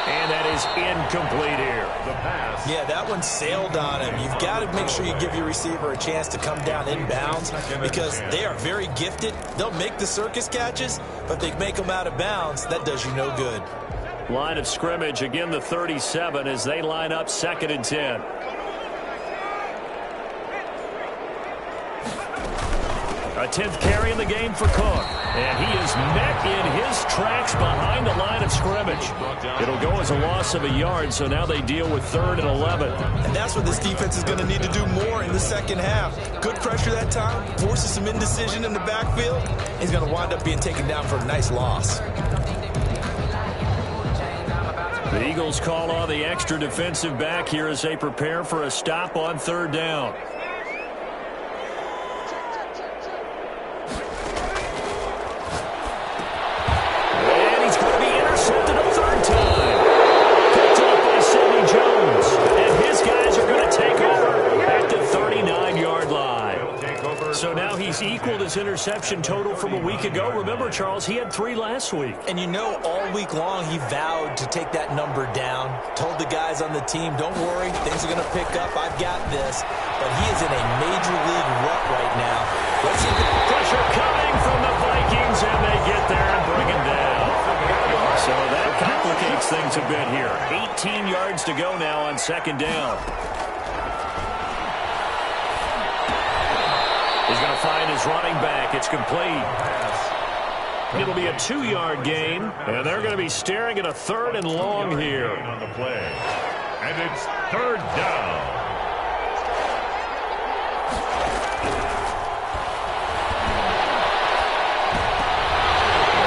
And that is incomplete here.
The pass.
Yeah, that one sailed on him. You've got to make sure you give your receiver a chance to come down inbounds because they are very gifted. They'll make the circus catches, but they make them out of bounds. That does you no good.
Line of scrimmage, again the 37 as they line up 2nd and 10. A 10th carry in the game for Cook. And he is met in his tracks behind the line of scrimmage. It'll go as a loss of a yard, so now they deal with 3rd and 11.
And that's what this defense is going to need to do more in the second half. Good pressure that time, forces some indecision in the backfield. He's going to wind up being taken down for a nice loss.
The Eagles call on the extra defensive back here as they prepare for a stop on 3rd down. So now he's equaled his interception total from a week ago. Remember, Charles, he had 3 last week.
And you know, all week long he vowed to take that number down. Told the guys on the team, don't worry, things are going to pick up. I've got this. But he is in a major league rut right now. Let's see the
pressure coming from the Vikings, and they get there and bring him down. So that complicates things a bit here. 18 yards to go now on 2nd down. He's going to find his running back. It's complete. It'll be a 2-yard gain, and they're going to be staring at a 3rd and long here.
On the play. And it's 3rd down.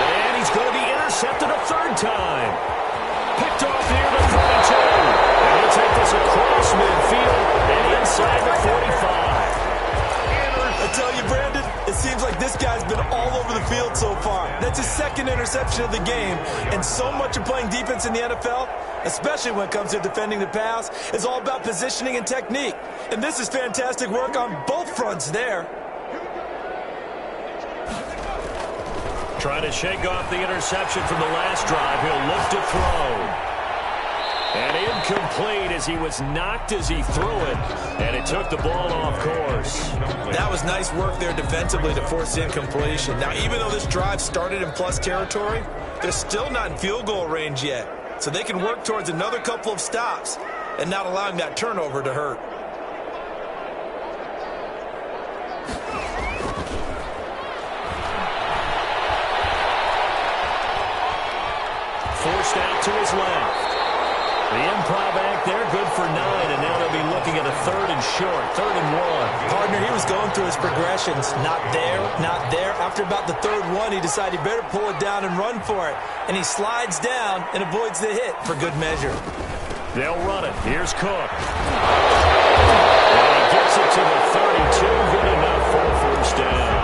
And he's going to be intercepted a 3rd time. Picked off near the 32. And he'll take this across midfield and inside the 45.
I tell you, Brandon, it seems like this guy's been all over the field so far. That That's his second interception of the game. And so much of playing defense in the NFL, especially when it comes to defending the pass, is all about positioning and technique. And this is fantastic work on both fronts there.
Trying to shake off the interception from the last drive. He'll look to throw. And incomplete as he was knocked as he threw it. And it took the ball off course.
That was nice work there defensively to force the incompletion. Now, even though this drive started in plus territory, they're still not in field goal range yet. So they can work towards another couple of stops and not allowing that turnover to hurt.
Forced out to his left. The improv act there, good for 9, and now they'll be looking at a 3rd and short, 3rd and 1.
Partner, he was going through his progressions. Not there, not there. After about the 3rd one, he decided he better pull it down and run for it. And he slides down and avoids the hit for good measure.
They'll run it. Here's Cook. And he gets it to the 32. Good enough for a first down.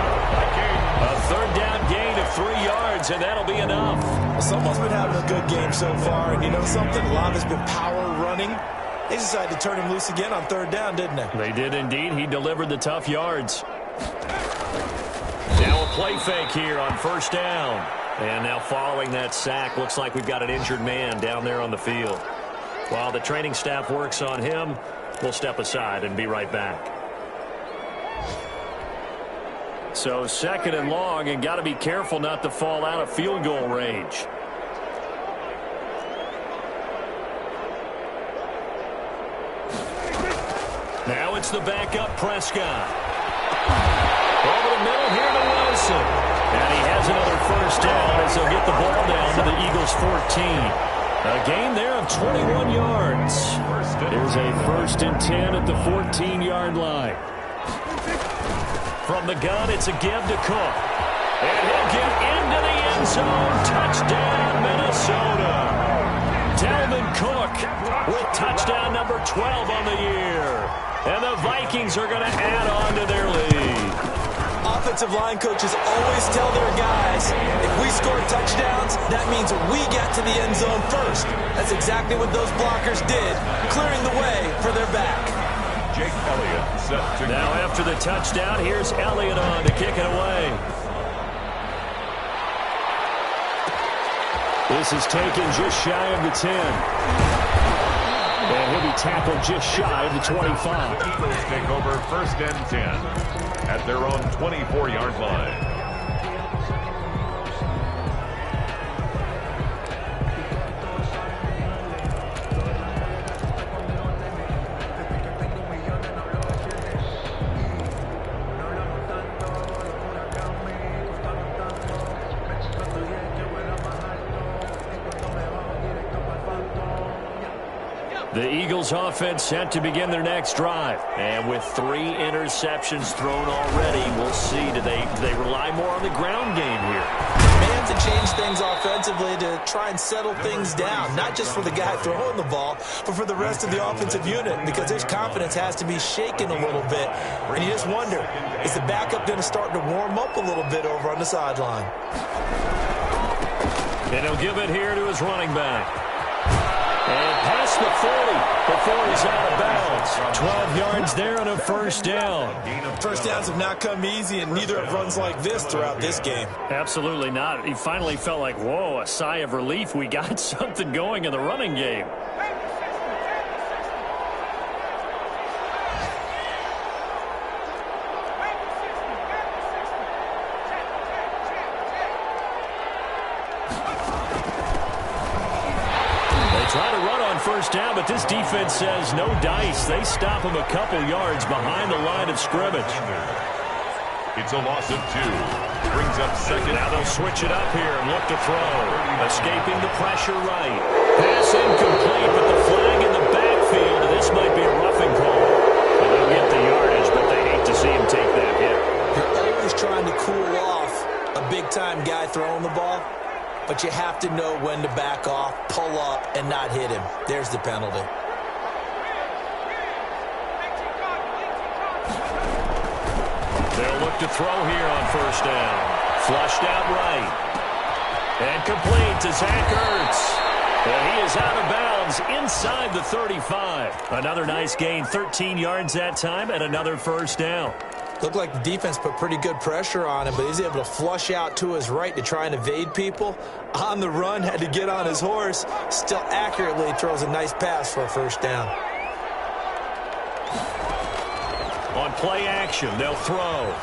A 3rd down gain of 3 yards, and that'll be enough.
Someone's been having a good game so far, and you know something? A lot has been power running. They decided to turn him loose again on 3rd down, didn't they?
They did indeed. He delivered the tough yards. Now a play fake here on 1st down. And now following that sack, looks like we've got an injured man down there on the field. While the training staff works on him, we'll step aside and be right back. So 2nd and long, and got to be careful not to fall out of field goal range. Now it's the backup Prescott. Over the middle here to Wilson. And he has another first down as they'll get the ball down to the Eagles' 14. A gain there of 21 yards. Here's a 1st and 10 at the 14-yard line. From the gun, it's a give to Cook. And he'll get into the end zone. Touchdown, Minnesota. Dalvin Cook with touchdown number 12 on the year. And the Vikings are going to add on to their lead.
Offensive line coaches always tell their guys, if we score touchdowns, that means we get to the end zone first. That's exactly what those blockers did, clearing the way for their back.
Jake Elliott set to
now after the touchdown, here's Elliott on to kick it away. This is taken just shy of the 10. And he'll be tackled just shy of the 25.
Eagles take over 1st and 10 at their own 24-yard line.
The Eagles offense set to begin their next drive. And with 3 interceptions thrown already, we'll see. Do they rely more on the ground game here?
They have to change things offensively to try and settle things down. Not just for the guy throwing the ball, but for the rest of the offensive unit. Because his confidence has to be shaken a little bit. And you just wonder, is the backup going to start to warm up a little bit over on the sideline?
And he'll give it here to his running back. And past the 40 before he's out of bounds. 12 yards there on a first down.
First downs have not come easy, and neither have runs like this throughout this game.
Absolutely not. He finally felt like, whoa, a sigh of relief. We got something going in the running game. First down, but this defense says no dice. They stop him a couple yards behind the line of scrimmage.
It's a loss of 2. Brings up 2nd.
Now they'll switch it up here and look to throw. Escaping the pressure right. Pass incomplete, but the flag in the backfield. This might be a roughing call. And they'll get the yardage, but they hate to see him take that hit.
You're always trying to cool off a big-time guy throwing the ball. But you have to know when to back off, pull up, and not hit him. There's the penalty.
They'll look to throw here on first down. Flushed out right. And complete to Zach Ertz. And he is out of bounds inside the 35. Another nice gain, 13 yards that time, and another first down.
Looked like the defense put pretty good pressure on him, but he's able to flush out to his right to try and evade people. On the run, had to get on his horse. Still accurately throws a nice pass for a first down.
On play action, they'll throw.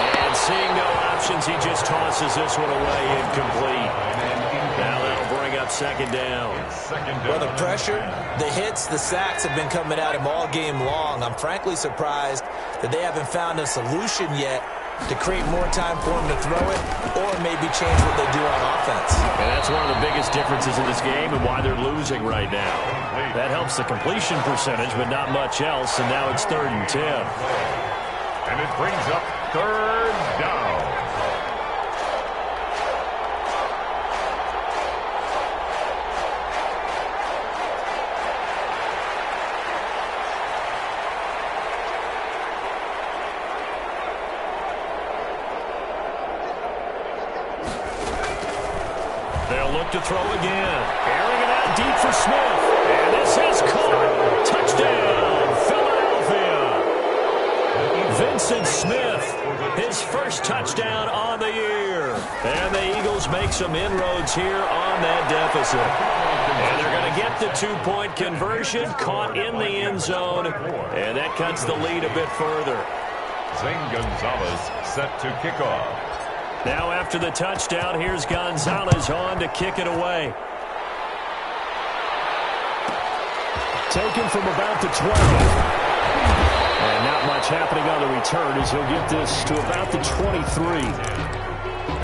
And seeing no options, he just tosses this one away, incomplete. Now that'll bring up second down.
Well, the pressure, the hits, the sacks have been coming at him all game long. I'm frankly surprised that they haven't found a solution yet to create more time for him to throw it or maybe change what they do on offense.
And that's one of the biggest differences in this game and why they're losing right now. That helps the completion percentage, but not much else, and now it's 3rd and 10.
And it brings up 3rd down.
They'll look to throw again. Airing it out deep for Smith. And this is caught. Touchdown, Philadelphia. Vincent Smith, his first touchdown on the year. And the Eagles make some inroads here on that deficit. And they're going to get the 2-point conversion, caught in the end zone. And that cuts the lead a bit further.
Zane Gonzalez set to kick off.
Now after the touchdown, here's Gonzalez on to kick it away. Taken from about the 20. And not much happening on the return as he'll get this to about the 23.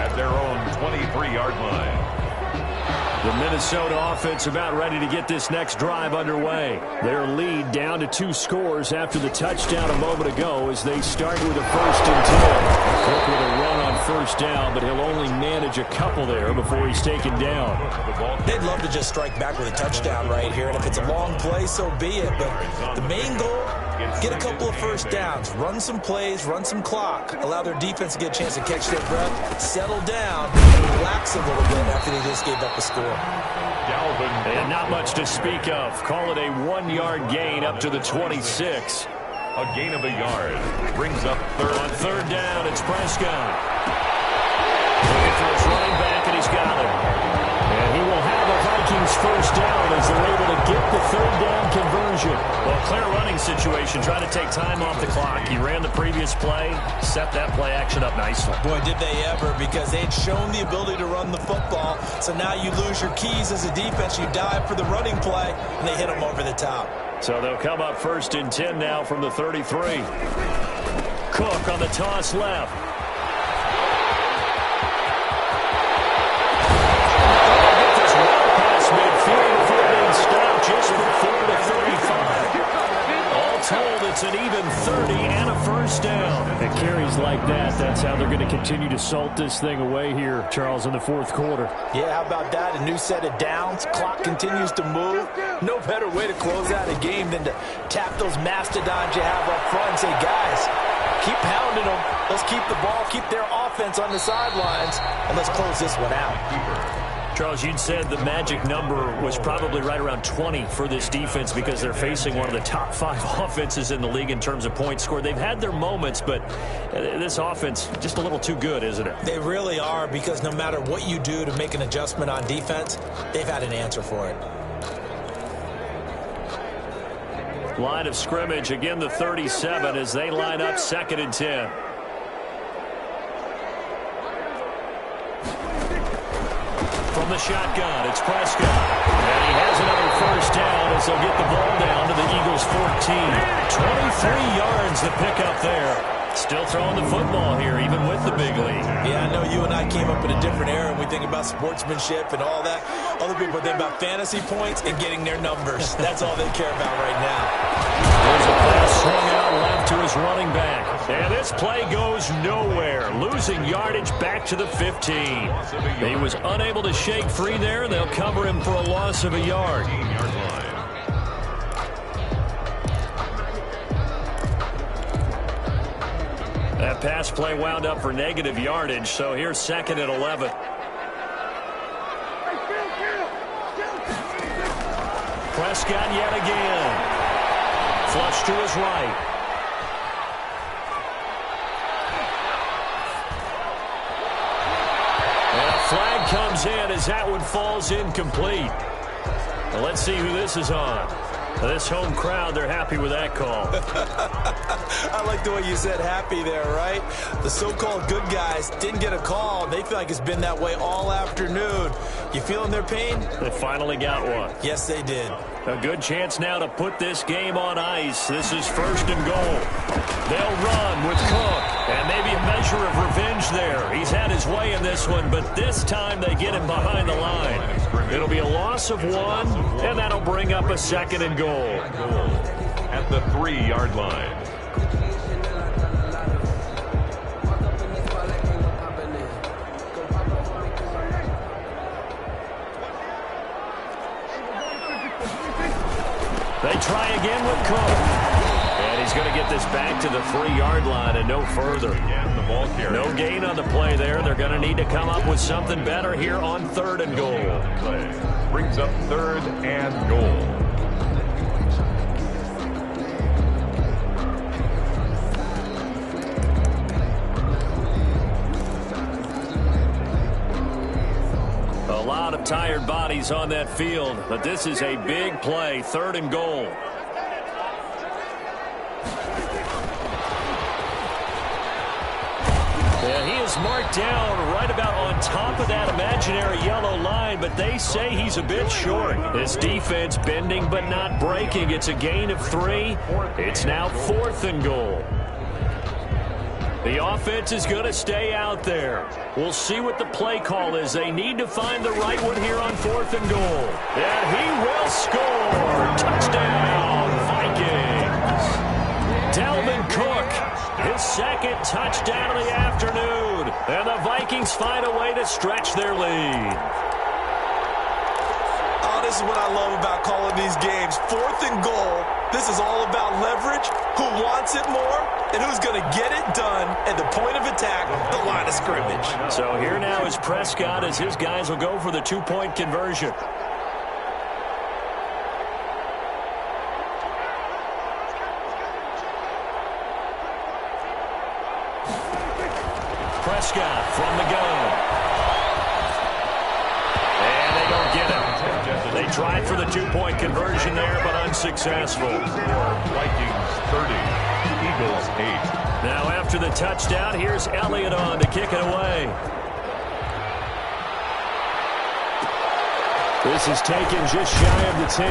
At their own 23-yard line.
The Minnesota offense about ready to get this next drive underway. Their lead down to 2 scores after the touchdown a moment ago as they start with a 1st and 10. Cook with a run on first down, but he'll only manage a couple there before he's taken down.
They'd love to just strike back with a touchdown right here, and if it's a long play, so be it. But the main goal, get a couple of first downs, run some plays, run some clock, allow their defense to get a chance to catch their breath, settle down, and relax a little bit after they just gave up a score.
And not much to speak of. Call it a 1-yard gain up to the 26.
A gain of a yard brings up 3rd.
On 3rd down, it's Prescott. Looking for his running back, and he's got it. And he will have a Vikings first down as they're able to get the 3rd down conversion. Well, clear running situation, trying to take time off the clock. He ran the previous play, set that play action up nicely.
Boy, did they ever, because they had shown the ability to run the football. So now you lose your keys as a defense. You dive for the running play, and they hit them over the top.
So they'll come up 1st and 10 now from the 33. Cook on the toss left. Midfield before being stopped just before the 35. All told, it's an even 30 and a first down. It carries like that. That's how they're going to continue to salt this thing away here, Charles, in the 4th quarter.
Yeah, how about that? A new set of downs. Clock continues to move. No better way to close out a game than to tap those mastodons you have up front and say, guys, keep pounding them. Let's keep the ball, keep their offense on the sidelines, and let's close this one out.
Charles, you'd said the magic number was probably right around 20 for this defense because they're facing one of the top 5 offenses in the league in terms of points scored. They've had their moments, but this offense just a little too good, isn't it?
They really are, because no matter what you do to make an adjustment on defense, they've had an answer for it.
Line of scrimmage, again the 37 as they line up 2nd and 10. From the shotgun, it's Prescott. And he has another first down as they'll get the ball down to the Eagles' 14. 23 yards to pick up there. Still throwing the football here, even with the big lead.
Yeah, I know you and I came up in a different era, and we think about sportsmanship and all that. Other people think about fantasy points and getting their numbers. That's all they care about right now.
There's a pass swung out left to his running back. And this play goes nowhere. Losing yardage back to the 15. He was unable to shake free there, and they'll cover him for a loss of a yard. That That pass play wound up for negative yardage, so here's 2nd and 11. Prescott yet again. Flush to his right. And a flag comes in as that one falls incomplete. Well, let's see who this is on. This home crowd, they're happy with that call.
I like the way you said happy there, right? The so-called good guys didn't get a call. They feel like it's been that way all afternoon. You feeling their pain?
They finally got one.
Yes, they did.
A good chance now to put this game on ice. This is 1st and goal. They'll run with Cook, and maybe a measure of revenge there. He's had his way in this one, but this time they get him behind the line. It'll be a loss of 1, and that'll bring up a 2nd and goal.
At the 3-yard line.
They try again with Cook. And he's going to get this back to the 3-yard line and no further. No gain on the play there. They're going to need to come up with something better here on 3rd and goal.
Brings up 3rd and goal.
A lot of tired bodies on that field, but this is a big play, 3rd and goal. Yeah, he is marked down right about on top of that imaginary yellow line, but they say he's a bit short. This defense bending but not breaking. It's a gain of 3. It's now 4th and goal. The offense is going to stay out there. We'll see what the play call is. They need to find the right one here on 4th and goal. And he will score. Touchdown, Vikings. Dalvin Cook, his 2nd touchdown of the afternoon. And the Vikings find a way to stretch their lead.
Oh, this is what I love about calling these games. 4th and goal. This is all about leverage, who wants it more, and who's going to get it done at the point of attack, the line of scrimmage.
So here now is Prescott as his guys will go for the 2-point conversion. Prescott from the gun. And they don't get it. They tried for the 2-point conversion there, but unsuccessful.
Vikings 30, Eagles 8.
Now after the touchdown, here's Elliott on to kick it away. This is taken just shy of the 10.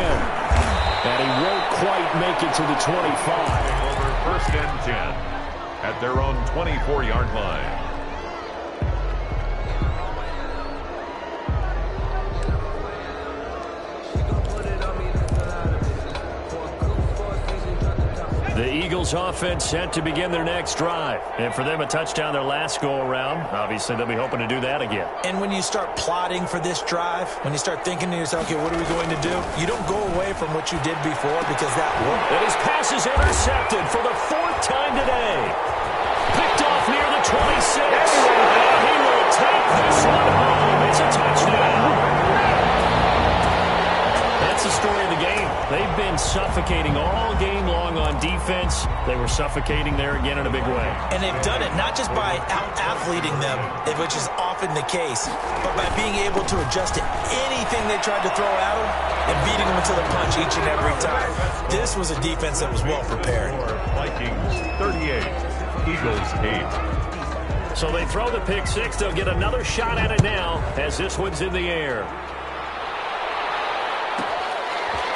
And he won't quite make it to the 25.
Over 1st and 10 at their own 24-yard line.
The Eagles offense set to begin their next drive. And for them, a touchdown their last go-around. Obviously, they'll be hoping to do that again.
And when you start plotting for this drive, when you start thinking to yourself, okay, what are we going to do? You don't go away from what you did before because that worked.
And his pass is intercepted for the 4th time today. Picked off near the 26. And he will take this one home. It's a touchdown. That's the story of the game. They've been suffocating all game long on defense. They were suffocating there again in a big way.
And they've done it not just by out-athleting them, which is often the case, but by being able to adjust to anything they tried to throw at them and beating them into the punch each and every time. This was a defense that was well prepared.
Vikings 38, Eagles 8.
So they throw the pick 6. They'll get another shot at it now as this one's in the air.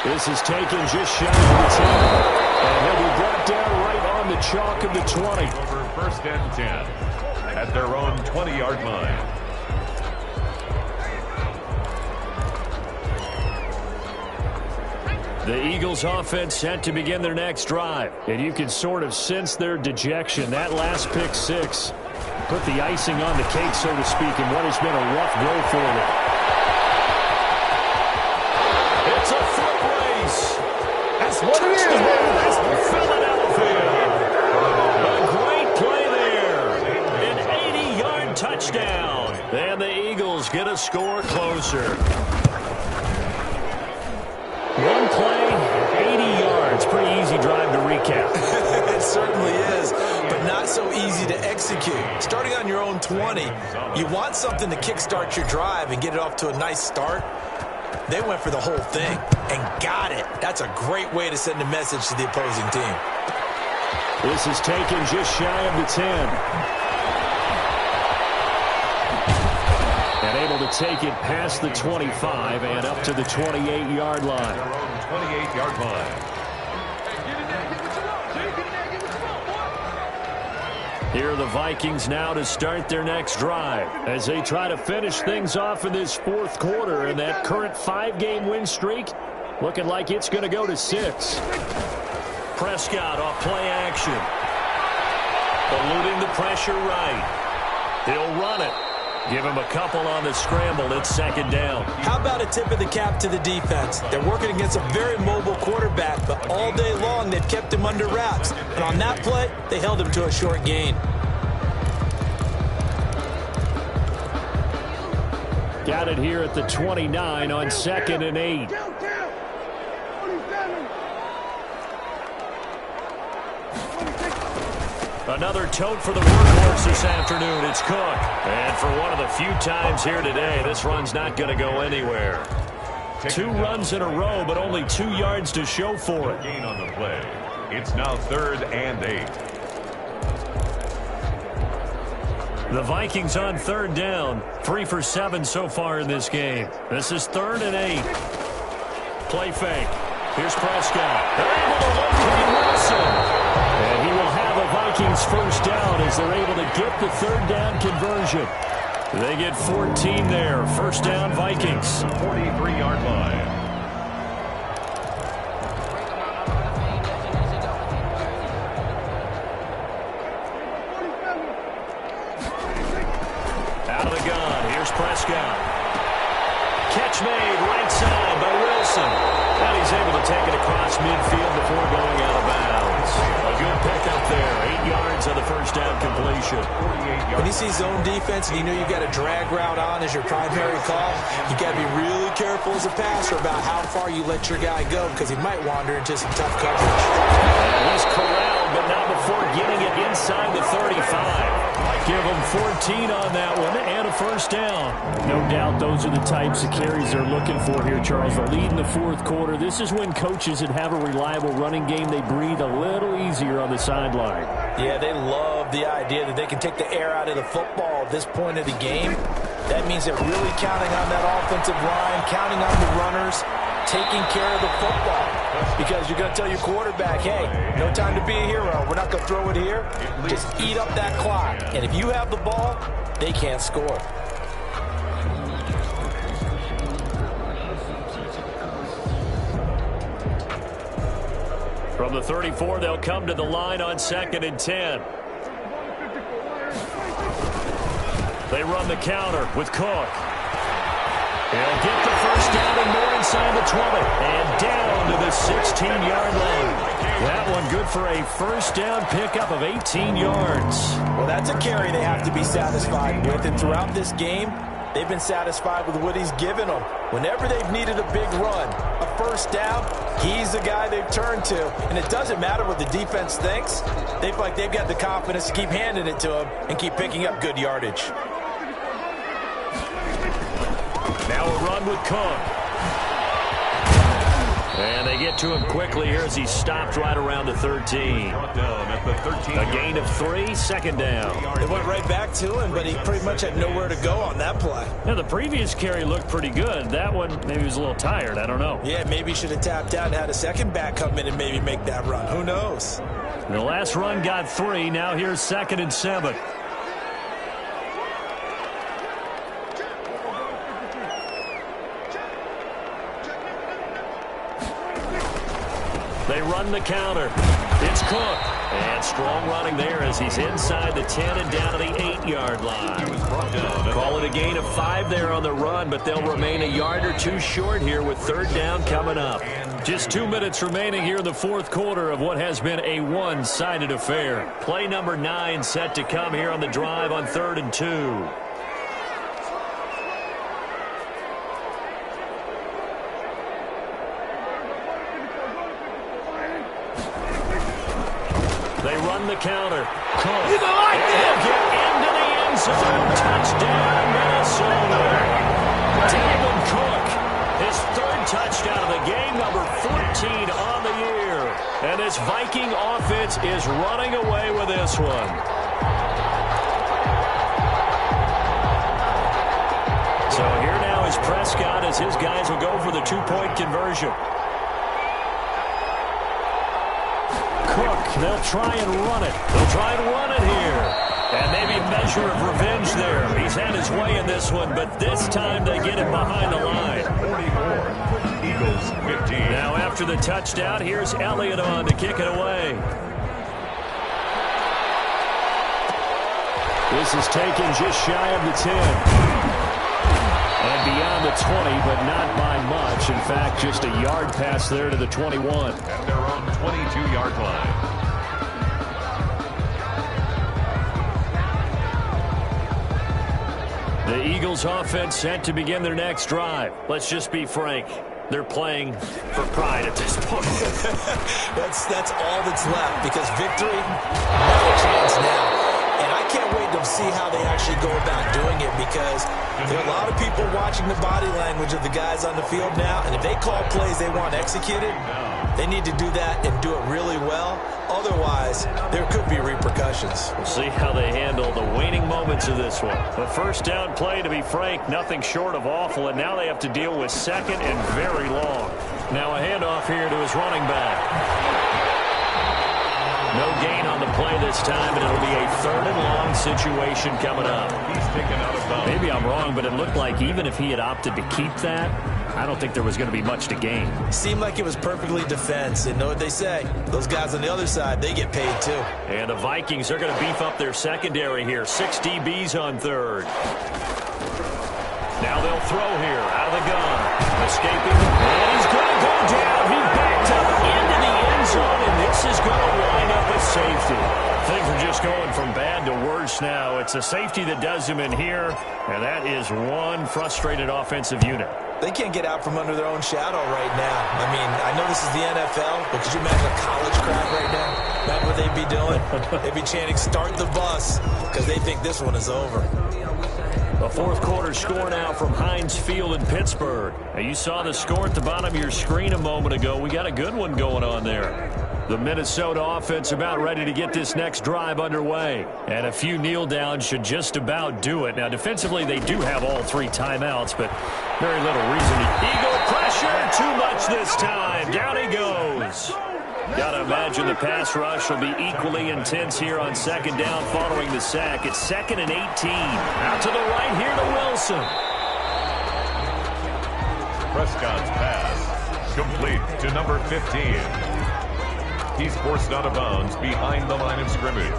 This is taken just shy of the 10. And he'll be brought down right on the chalk of the 20.
Over 1st and 10 at their own 20-yard line.
The Eagles offense set to begin their next drive. And you can sort of sense their dejection. That last pick 6 put the icing on the cake, so to speak, in what has been a rough go for them. It's a foot race.
That's what it is, baby. That's
Philadelphia. A great play there. score closer. One play, 80 yards. Pretty easy drive to recap.
It certainly is, but not so easy to execute. Starting on your own 20, you want something to kickstart your drive and get it off to a nice start. They went for the whole thing and got it. That's a great way to send a message to the opposing team.
This is taken just shy of the 10. And able to take it past the 25 and up to the 28-yard line.
Their own 28-yard line.
Here are the Vikings now to start their next drive as they try to finish things off in this fourth quarter, and that current 5-game win streak looking like it's going to go to 6. Prescott off play action. Eluding the pressure right. He'll run it. Give him a couple on the scramble. It's second down.
How about a tip of the cap to the defense? They're working against a very mobile quarterback, but all day long they've kept him under wraps. And on that play, they held him to a short gain.
Got it here at the 29 on 2nd and 8. Another tote for the workhorse this afternoon. It's Cook. And for one of the few times here today, this run's not going to go anywhere. 2 runs in a row, but only 2 yards to show for it.
Gain on the play. It's now 3rd and 8.
The Vikings on 3rd down. 3 for 7 so far in this game. This is 3rd and 8. Play fake. Here's Prescott. They're able to locate Wilson. And he will have a Vikings first down as they're able to get the 3rd down conversion. They get 14 there. First down, Vikings.
43-yard line.
Out of the gun. Here's Prescott. Catch made right side by Wilson. And he's able to take it across midfield before going out of bounds. A good pickup there. 8 yards on the first down completion.
When you see zone defense and you know you've got a drag route on as your primary call, you got to be really careful as a passer about how far you let your guy go because he might wander into some tough coverage.
And he's corralled, but not before getting it inside the 35. Give him 14 on that one and a first down. No doubt those are the types of carries they're looking for here, Charles. The lead in the fourth quarter. This is when coaches that have a reliable running game, they breathe a little easier on the sideline.
Yeah, they love the idea that they can take the air out of the football at this point of the game. That means they're really counting on that offensive line, counting on the runners, taking care of the football. Because you're going to tell your quarterback, hey, no time to be a hero. We're not going to throw it here. Just eat up that clock. And if you have the ball, they can't score.
From the 34, they'll come to the line on 2nd and 10. They run the counter with Cook. He'll get the first down and more inside the 20. And down to the 16-yard line. That one good for a first down pickup of 18 yards.
Well, that's a carry they have to be satisfied with. And throughout this game, they've been satisfied with what he's given them. Whenever they've needed a big run, a first down, he's the guy they've turned to. And it doesn't matter what the defense thinks. They feel like they've got the confidence to keep handing it to him and keep picking up good yardage.
Now a run with Cook. And they get to him quickly here as he stopped right around the 13. A gain of 3, second down.
They went right back to him, but he pretty much had nowhere to go on that play.
Now, the previous carry looked pretty good. That one, maybe he was a little tired. I don't know.
Yeah, maybe he should have tapped out and had a second back come in and maybe make that run. Who knows?
The last run got 3. Now here's 2nd and 7. They run the counter. It's Cook. And strong running there as he's inside the 10 and down to the 8-yard line. Call it a gain of 5 there on the run, but they'll remain a yard or 2 short here with 3rd down coming up. Just 2 minutes remaining here in the fourth quarter of what has been a one-sided affair. Play number 9 set to come here on the drive on 3rd and 2. They run the counter. Cook. You like that? Get into the end zone. Touchdown, Minnesota. Dalvin Cook, his third touchdown of the game, number 14 on the year. And this Viking offense is running away with this one. So here now is Prescott as his guys will go for the two-point conversion. Cook, they'll try and run it. They'll try and run it here. And maybe a measure of revenge there. He's had his way in this one, but this time they get him behind the line.
44, Eagles 15.
Now after the touchdown, here's Elliott on to kick it away. This is taken just shy of the 10. And beyond the 20, but not by much. In fact, just a yard pass there to the 21.
At their own 22-yard line.
The Eagles offense set to begin their next drive. Let's just be frank. They're playing for pride at this point.
that's all that's left because victory, not a chance now. And I can't wait to see how they actually go about doing it because there are a lot of people watching the body language of the guys on the field now. And if they call plays they want executed, they need to do that and do it really well. Otherwise, there could be repercussions.
We'll see how they handle the waning moments of this one. The first down play, to be frank, nothing short of awful. And now they have to deal with second and very long. Now a handoff here to his running back. No gain on the play this time, and it'll be a third and long situation coming up.
He's taken out of bounds.
Maybe I'm wrong, but it looked like even if he had opted to keep that, I don't think there was going to be much to gain.
Seemed like it was perfectly defense, and know what they say. Those guys on the other side, they get paid too.
And the Vikings are going to beef up their secondary here. 6 DBs on third. Now they'll throw here out of the gun. Escaping, and he's going to go down. He backed up into the end zone, and this is going to wind up a safety. Things are just going from bad to worse now. It's a safety that does him in here, and that is one frustrated offensive unit.
They can't get out from under their own shadow right now. I mean, I know this is the NFL, but could you imagine a college crowd right now? That's what they'd be doing. They'd be chanting, "Start the bus," because they think this one is over.
The fourth quarter score now from Heinz Field in Pittsburgh. Now you saw the score at the bottom of your screen a moment ago. We got a good one going on there. The Minnesota offense about ready to get this next drive underway. And a few kneel downs should just about do it. Now defensively they do have all 3 timeouts, but very little reason to. Eagle pressure, too much this time. Down he goes. Got to imagine the pass rush will be equally intense here on second down following the sack. It's 2nd and 18. Out to the right here to Wilson.
Prescott's pass complete to number 15. He's forced out of bounds behind the line of scrimmage.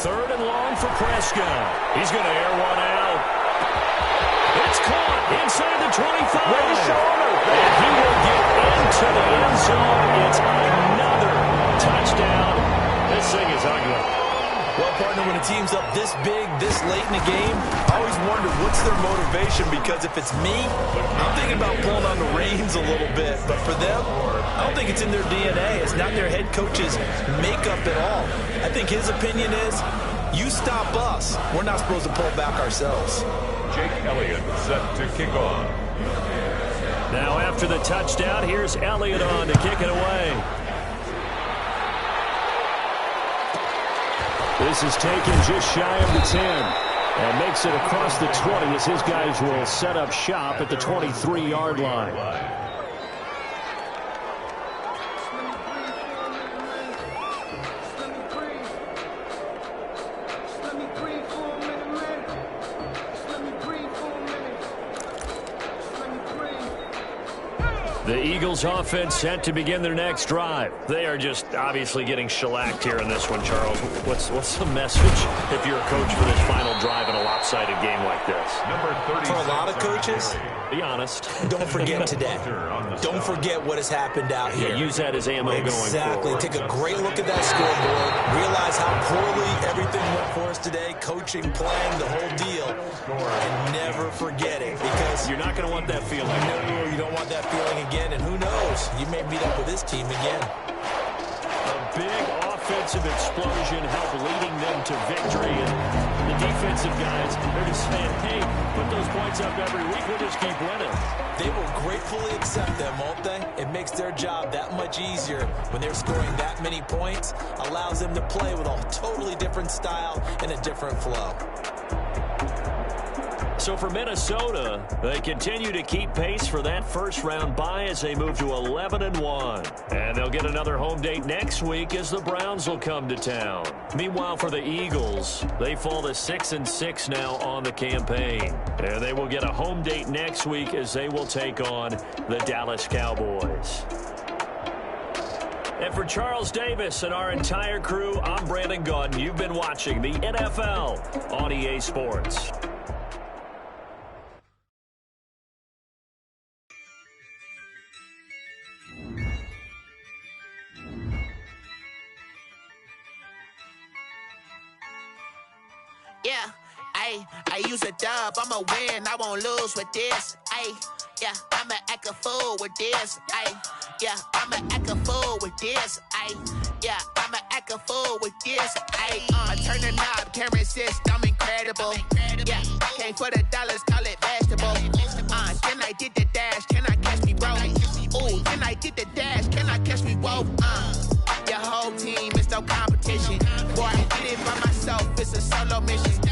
Third and long for Prescott. He's going to air one out. It's caught inside the 25. And he will get into the end zone. It's another touchdown. This thing is ugly.
Well, partner, when a team's up this big, this late in the game, I always wonder what's their motivation, because if it's me, I'm thinking about pulling on the reins a little bit. But for them, I don't think it's in their DNA. It's not their head coach's makeup at all. I think his opinion is, you stop us, we're not supposed to pull back ourselves.
Jake Elliott set to kick off.
Now after the touchdown, here's Elliott on to kick it away. This is taken just shy of the 10 and makes it across the 20 as his guys will set up shop at the 23-yard line. The Eagles offense set to begin their next drive. They are just obviously getting shellacked here in this one, Charles. What's the message if you're a coach for this final drive in a lopsided game like this?
For a lot of coaches,
be honest.
Don't forget today. Don't forget what has happened out here.
Yeah, use that as ammo going forward.
Exactly. Take a great look at that scoreboard. Realize how poorly everything went for us today. Coaching, playing, the whole deal. And never never forget it because
you're not going to want that feeling.
No, you don't want that feeling again, and who knows? You may meet up with this team again.
A big offensive explosion helped leading them to victory, and the defensive guys, they're just saying, hey, put those points up every week, we'll just keep winning.
They will gratefully accept them, won't they? It makes their job that much easier when they're scoring that many points, allows them to play with a totally different style and a different flow.
So for Minnesota, they continue to keep pace for that first-round bye as they move to 11-1. And they'll get another home date next week as the Browns will come to town. Meanwhile, for the Eagles, they fall to 6-6 now on the campaign. And they will get a home date next week as they will take on the Dallas Cowboys. And for Charles Davis and our entire crew, I'm Brandon Gaudin. You've been watching the NFL on EA Sports.
Yeah, I use a dub, I'ma win, I won't lose with this. Yeah, I'ma act a fool with this. Yeah, I'ma act a fool with this. Yeah, I'ma act a fool with this. I turn the knob, can't resist, I'm incredible. Yeah, came for the dollars, call it vegetable. Then I did the dash, can I catch me, bro? Ooh, then I did the dash, can I catch me, whoa? Your whole team is no competition. Boy, I did it by myself, it's a solo mission.